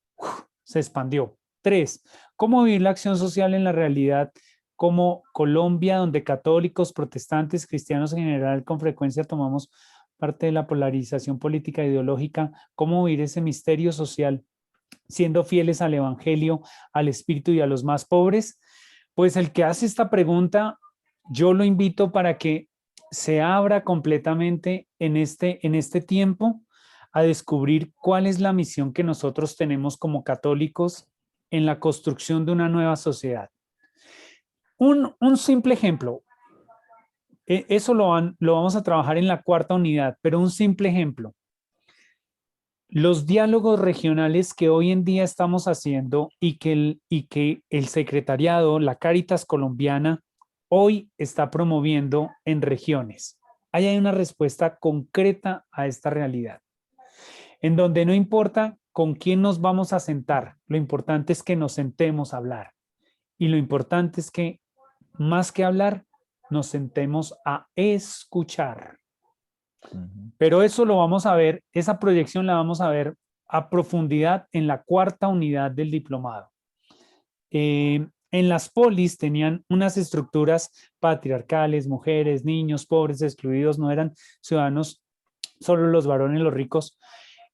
se expandió. 3. ¿Cómo vivir la acción social en la realidad como Colombia, donde católicos, protestantes, cristianos en general con frecuencia tomamos parte de la polarización política e ideológica? ¿Cómo vivir ese misterio social siendo fieles al Evangelio, al Espíritu y a los más pobres? Pues el que hace esta pregunta, yo lo invito para que se abra completamente en este tiempo a descubrir cuál es la misión que nosotros tenemos como católicos en la construcción de una nueva sociedad. Un simple ejemplo, eso lo vamos a trabajar en la cuarta unidad, pero un simple ejemplo. Los diálogos regionales que hoy en día estamos haciendo y que el secretariado, la Cáritas colombiana, hoy está promoviendo en regiones. Ahí hay una respuesta concreta a esta realidad, en donde no importa con quién nos vamos a sentar, lo importante es que nos sentemos a hablar. Y lo importante es que, más que hablar, nos sentemos a escuchar. Ujú. Pero eso lo vamos a ver, esa proyección la vamos a ver a profundidad en la cuarta unidad del diplomado. En las polis tenían unas estructuras patriarcales, mujeres, niños, pobres, excluidos, no eran ciudadanos, solo los varones, los ricos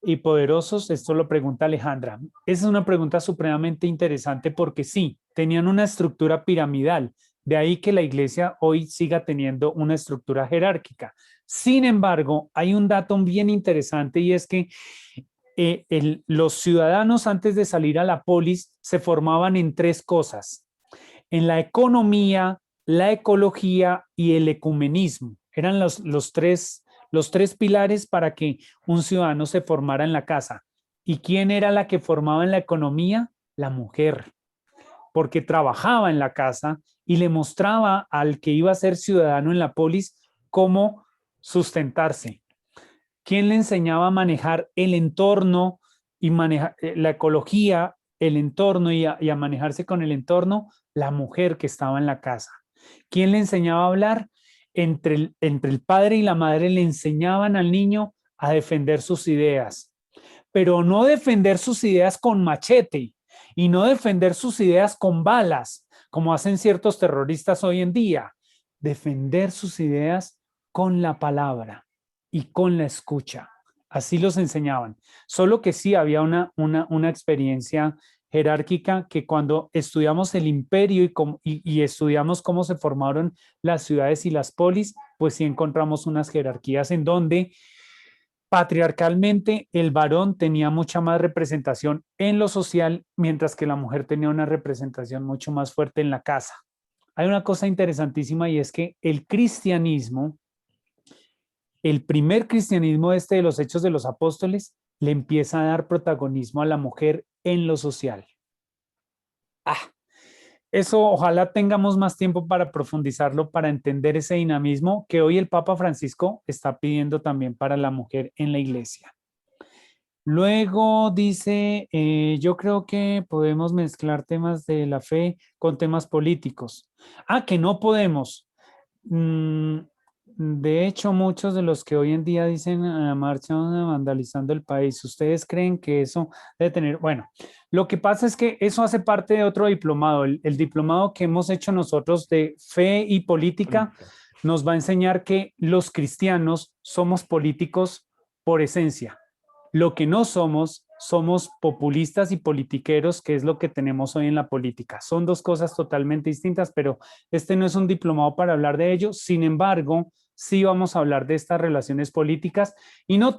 y poderosos. Esto lo pregunta Alejandra. Esa es una pregunta supremamente interesante porque sí, tenían una estructura piramidal. De ahí que la iglesia hoy siga teniendo una estructura jerárquica. Sin embargo, hay un dato bien interesante y es que los ciudadanos antes de salir a la polis se formaban en tres cosas: en la economía, la ecología y el ecumenismo. Eran los tres pilares para que un ciudadano se formara en la casa. ¿Y quién era la que formaba en la economía? La mujer, porque trabajaba en la casa y le mostraba al que iba a ser ciudadano en la polis cómo sustentarse. ¿Quién le enseñaba a manejar el entorno y manejar la ecología, el entorno y a manejarse con el entorno? La mujer que estaba en la casa. ¿Quién le enseñaba a hablar? Entre el padre y la madre le enseñaban al niño a defender sus ideas, pero no defender sus ideas con machete y no defender sus ideas con balas, como hacen ciertos terroristas hoy en día. Defender sus ideas con la palabra y con la escucha. Así los enseñaban. Solo que sí había una experiencia jerárquica que cuando estudiamos el imperio y estudiamos cómo se formaron las ciudades y las polis, pues sí encontramos unas jerarquías en donde patriarcalmente el varón tenía mucha más representación en lo social, mientras que la mujer tenía una representación mucho más fuerte en la casa. Hay una cosa interesantísima y es que el cristianismo, el primer cristianismo de los Hechos de los Apóstoles, le empieza a dar protagonismo a la mujer en lo social. Ah, eso ojalá tengamos más tiempo para profundizarlo, para entender ese dinamismo que hoy el Papa Francisco está pidiendo también para la mujer en la iglesia. Luego dice, yo creo que podemos mezclar temas de la fe con temas políticos. Ah, que no podemos. Mm, de hecho, muchos de los que hoy en día dicen a la marcha vandalizando el país, ¿ustedes creen que eso debe tener? Bueno, lo que pasa es que eso hace parte de otro diplomado. El diplomado que hemos hecho nosotros de fe y política Política. nos va a enseñar que los cristianos somos políticos por esencia. Lo que no somos, somos populistas y politiqueros, que es lo que tenemos hoy en la política. Son dos cosas totalmente distintas, pero este no es un diplomado para hablar de ello. Sin embargo, sí vamos a hablar de estas relaciones políticas y no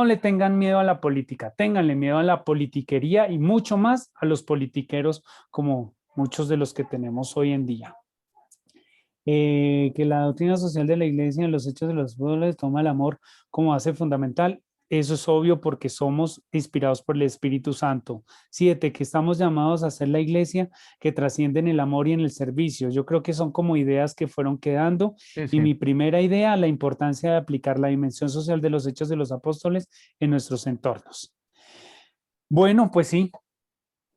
le tengan miedo a la política, ténganle miedo a la politiquería y mucho más a los politiqueros como muchos de los que tenemos hoy en día. Que la doctrina social de la iglesia en los hechos de los pueblos toma el amor como base fundamental. Eso es obvio porque somos inspirados por el Espíritu Santo. 7, que estamos llamados a ser la iglesia que trasciende en el amor y en el servicio. Yo creo que son como ideas que fueron quedando. Sí, Y sí. mi primera idea, la importancia de aplicar la dimensión social de los hechos de los apóstoles en nuestros entornos. Bueno, pues sí,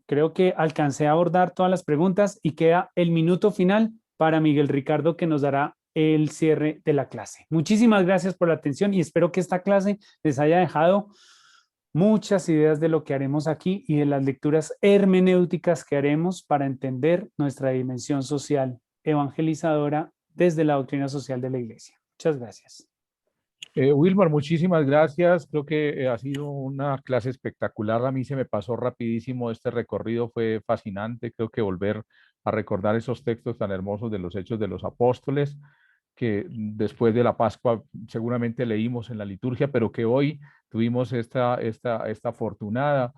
creo que alcancé a abordar todas las preguntas y queda el minuto final para Miguel Ricardo que nos dará el cierre de la clase. Muchísimas gracias por la atención y espero que esta clase les haya dejado muchas ideas de lo que haremos aquí y de las lecturas hermenéuticas que haremos para entender nuestra dimensión social evangelizadora desde la doctrina social de la Iglesia. Muchas gracias. Wilmar, muchísimas gracias. Creo que ha sido una clase espectacular. A mí se me pasó rapidísimo. Este recorrido fue fascinante. Creo que volver a recordar esos textos tan hermosos de los Hechos de los Apóstoles, que después de la Pascua seguramente leímos en la liturgia, pero que hoy tuvimos esta afortunada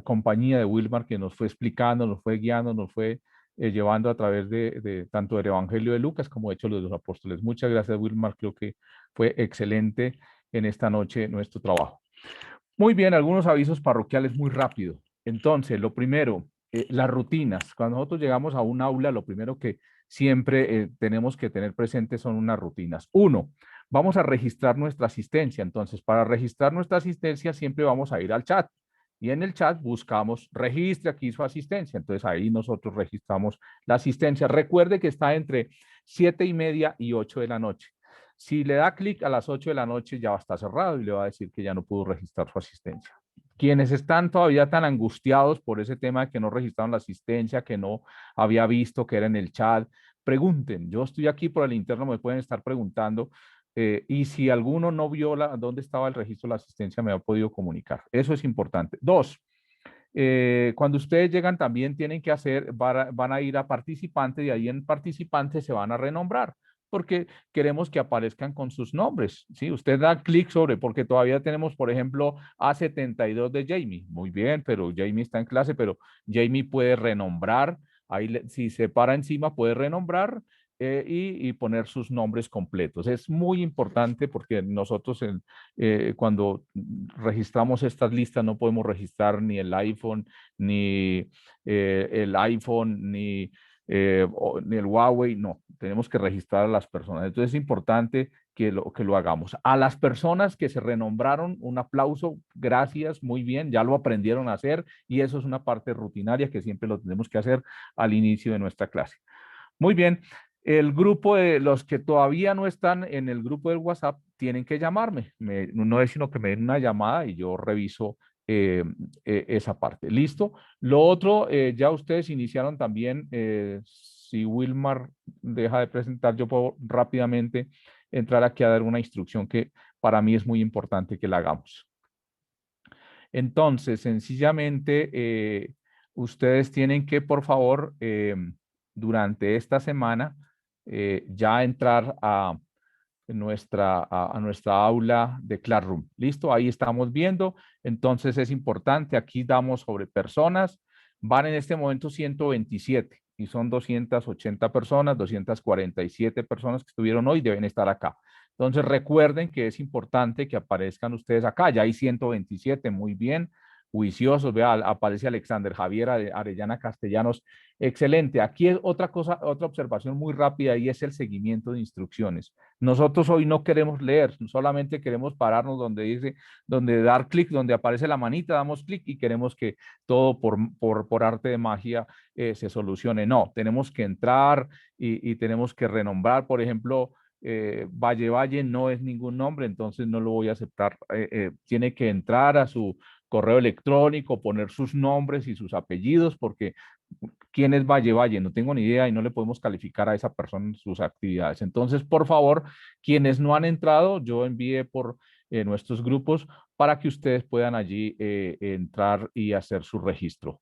compañía de Wilmar que nos fue explicando, nos fue guiando, nos fue llevando a través de tanto del Evangelio de Lucas como Hechos de los Apóstoles. Muchas gracias, Wilmar. Creo que fue excelente en esta noche nuestro trabajo. Muy bien, algunos avisos parroquiales muy rápido. Entonces, lo primero, las rutinas. Cuando nosotros llegamos a un aula, lo primero que siempre tenemos que tener presente son unas rutinas. Uno, vamos a registrar nuestra asistencia. Entonces, para registrar nuestra asistencia, siempre vamos a ir al chat. Y en el chat buscamos registre aquí su asistencia. Entonces ahí nosotros registramos la asistencia. Recuerde que está entre 7:30 y 8 de la noche. Si le da clic a las 8 de la noche ya va a estar cerrado y le va a decir que ya no pudo registrar su asistencia. Quienes están todavía tan angustiados por ese tema de que no registraron la asistencia, que no había visto que era en el chat, pregunten. Yo estoy aquí por el interno, me pueden estar preguntando. Y si alguno no vio dónde estaba el registro de la asistencia, me ha podido comunicar. Eso es importante. Dos, cuando ustedes llegan también tienen que van a ir a participantes y ahí en participantes se van a renombrar porque queremos que aparezcan con sus nombres. ¿Sí? Usted da clic sobre, porque todavía tenemos, por ejemplo, A72 de Jamie. Muy bien, pero Jamie está en clase, pero Jamie puede renombrar. Ahí, si se para encima, puede renombrar y poner sus nombres completos. Es muy importante porque nosotros cuando registramos estas listas no podemos registrar ni el iPhone, ni el iPhone, ni el Huawei, no, tenemos que registrar a las personas. Entonces es importante que lo hagamos. A las personas que se renombraron, un aplauso, gracias, muy bien, ya lo aprendieron a hacer y eso es una parte rutinaria que siempre lo tenemos que hacer al inicio de nuestra clase. Muy bien, el grupo de los que todavía no están en el grupo del WhatsApp tienen que llamarme. No es sino que me den una llamada y yo reviso esa parte. ¿Listo? Lo otro, ya ustedes iniciaron también, si Wilmar deja de presentar, yo puedo rápidamente entrar aquí a dar una instrucción que para mí es muy importante que la hagamos. Entonces, sencillamente, ustedes tienen que, por favor, durante esta semana, ya entrar a nuestra aula de Classroom. ¿Listo? Ahí estamos viendo. Entonces es importante, aquí damos sobre personas. Van en este momento 127 y son 280 personas, 247 personas que estuvieron hoy deben estar acá. Entonces recuerden que es importante que aparezcan ustedes acá. Ya hay 127, muy bien. juiciosos. Vea, aparece Alexander Javier Arellana Castellanos. Excelente. Aquí es otra cosa, otra observación muy rápida y es el seguimiento de instrucciones. Nosotros hoy no queremos leer, solamente queremos pararnos donde dice, donde dar clic, donde aparece la manita, damos clic y queremos que todo por arte de magia se solucione. No, tenemos que entrar y tenemos que renombrar, por ejemplo, Valle no es ningún nombre, entonces no lo voy a aceptar. Tiene que entrar a su correo electrónico, poner sus nombres y sus apellidos, porque ¿quién es Valle? No tengo ni idea y no le podemos calificar a esa persona sus actividades. Entonces, por favor, quienes no han entrado, yo envié por nuestros grupos para que ustedes puedan allí entrar y hacer su registro.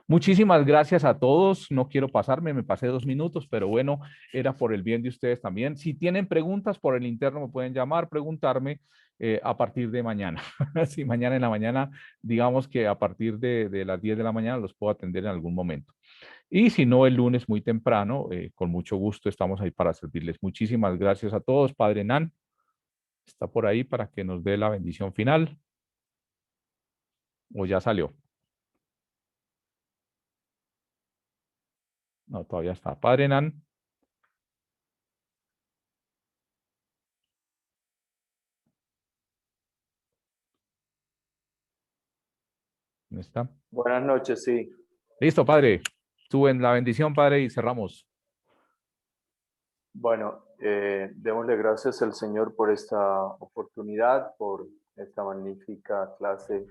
Muchísimas gracias a todos. No quiero pasarme, me pasé 2 minutos, pero bueno, era por el bien de ustedes también. Si tienen preguntas por el interno, me pueden llamar, preguntarme a partir de mañana. Si mañana en la mañana, digamos que a partir de las 10 de la mañana los puedo atender en algún momento. Y si no, el lunes muy temprano, con mucho gusto estamos ahí para servirles. Muchísimas gracias a todos. Padre Nan está por ahí para que nos dé la bendición final. O ya salió. No, todavía está. Padre Nan. ¿Dónde está? Buenas noches, sí. Listo, Padre. Suben la bendición, Padre, y cerramos. Bueno, démosle gracias al Señor por esta oportunidad, por esta magnífica clase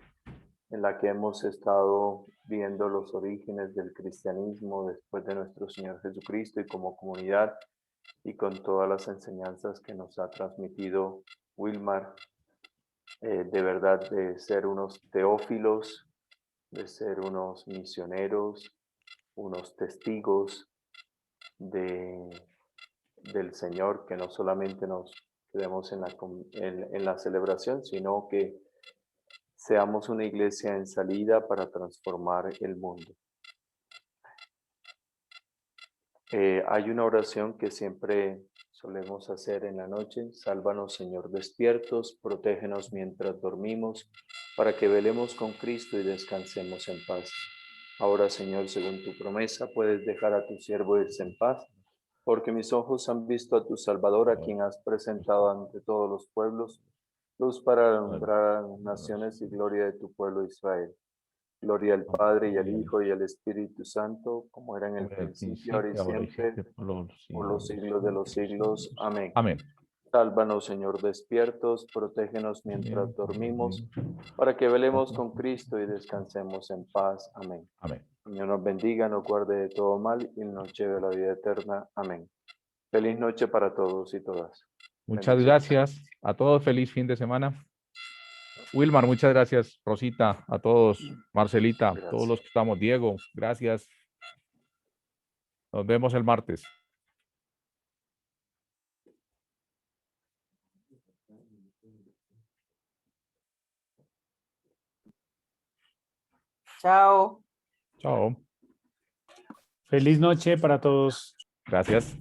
en la que hemos estado viendo los orígenes del cristianismo después de nuestro Señor Jesucristo y como comunidad y con todas las enseñanzas que nos ha transmitido Wilmar, de verdad de ser unos teófilos, de ser unos misioneros, unos testigos del Señor, que no solamente nos quedemos en la celebración, sino que seamos una iglesia en salida para transformar el mundo. Hay una oración que siempre solemos hacer en la noche: sálvanos, Señor, despiertos, protégenos mientras dormimos, para que velemos con Cristo y descansemos en paz. Ahora, Señor, según tu promesa, puedes dejar a tu siervo irse en paz, porque mis ojos han visto a tu Salvador, a quien has presentado ante todos los pueblos, luz para alumbrar a las naciones y gloria de tu pueblo Israel. Gloria al Padre, y al Hijo, y al Espíritu Santo, como era en el principio, ahora y siempre, por los siglos de los siglos. Amén. Amén. Sálvanos, Señor, despiertos, protégenos mientras dormimos, para que velemos con Cristo y descansemos en paz. Amén. Amén. Señor nos bendiga, nos guarde de todo mal y nos lleve a la vida eterna. Amén. Feliz noche para todos y todas. Muchas Bendiciones. gracias a todos. Feliz fin de semana. Wilmar, muchas gracias. Rosita, a todos. Marcelita, Gracias. todos los que estamos. Diego, gracias. Nos vemos el martes. Chao. Chao. Feliz noche para todos. Gracias.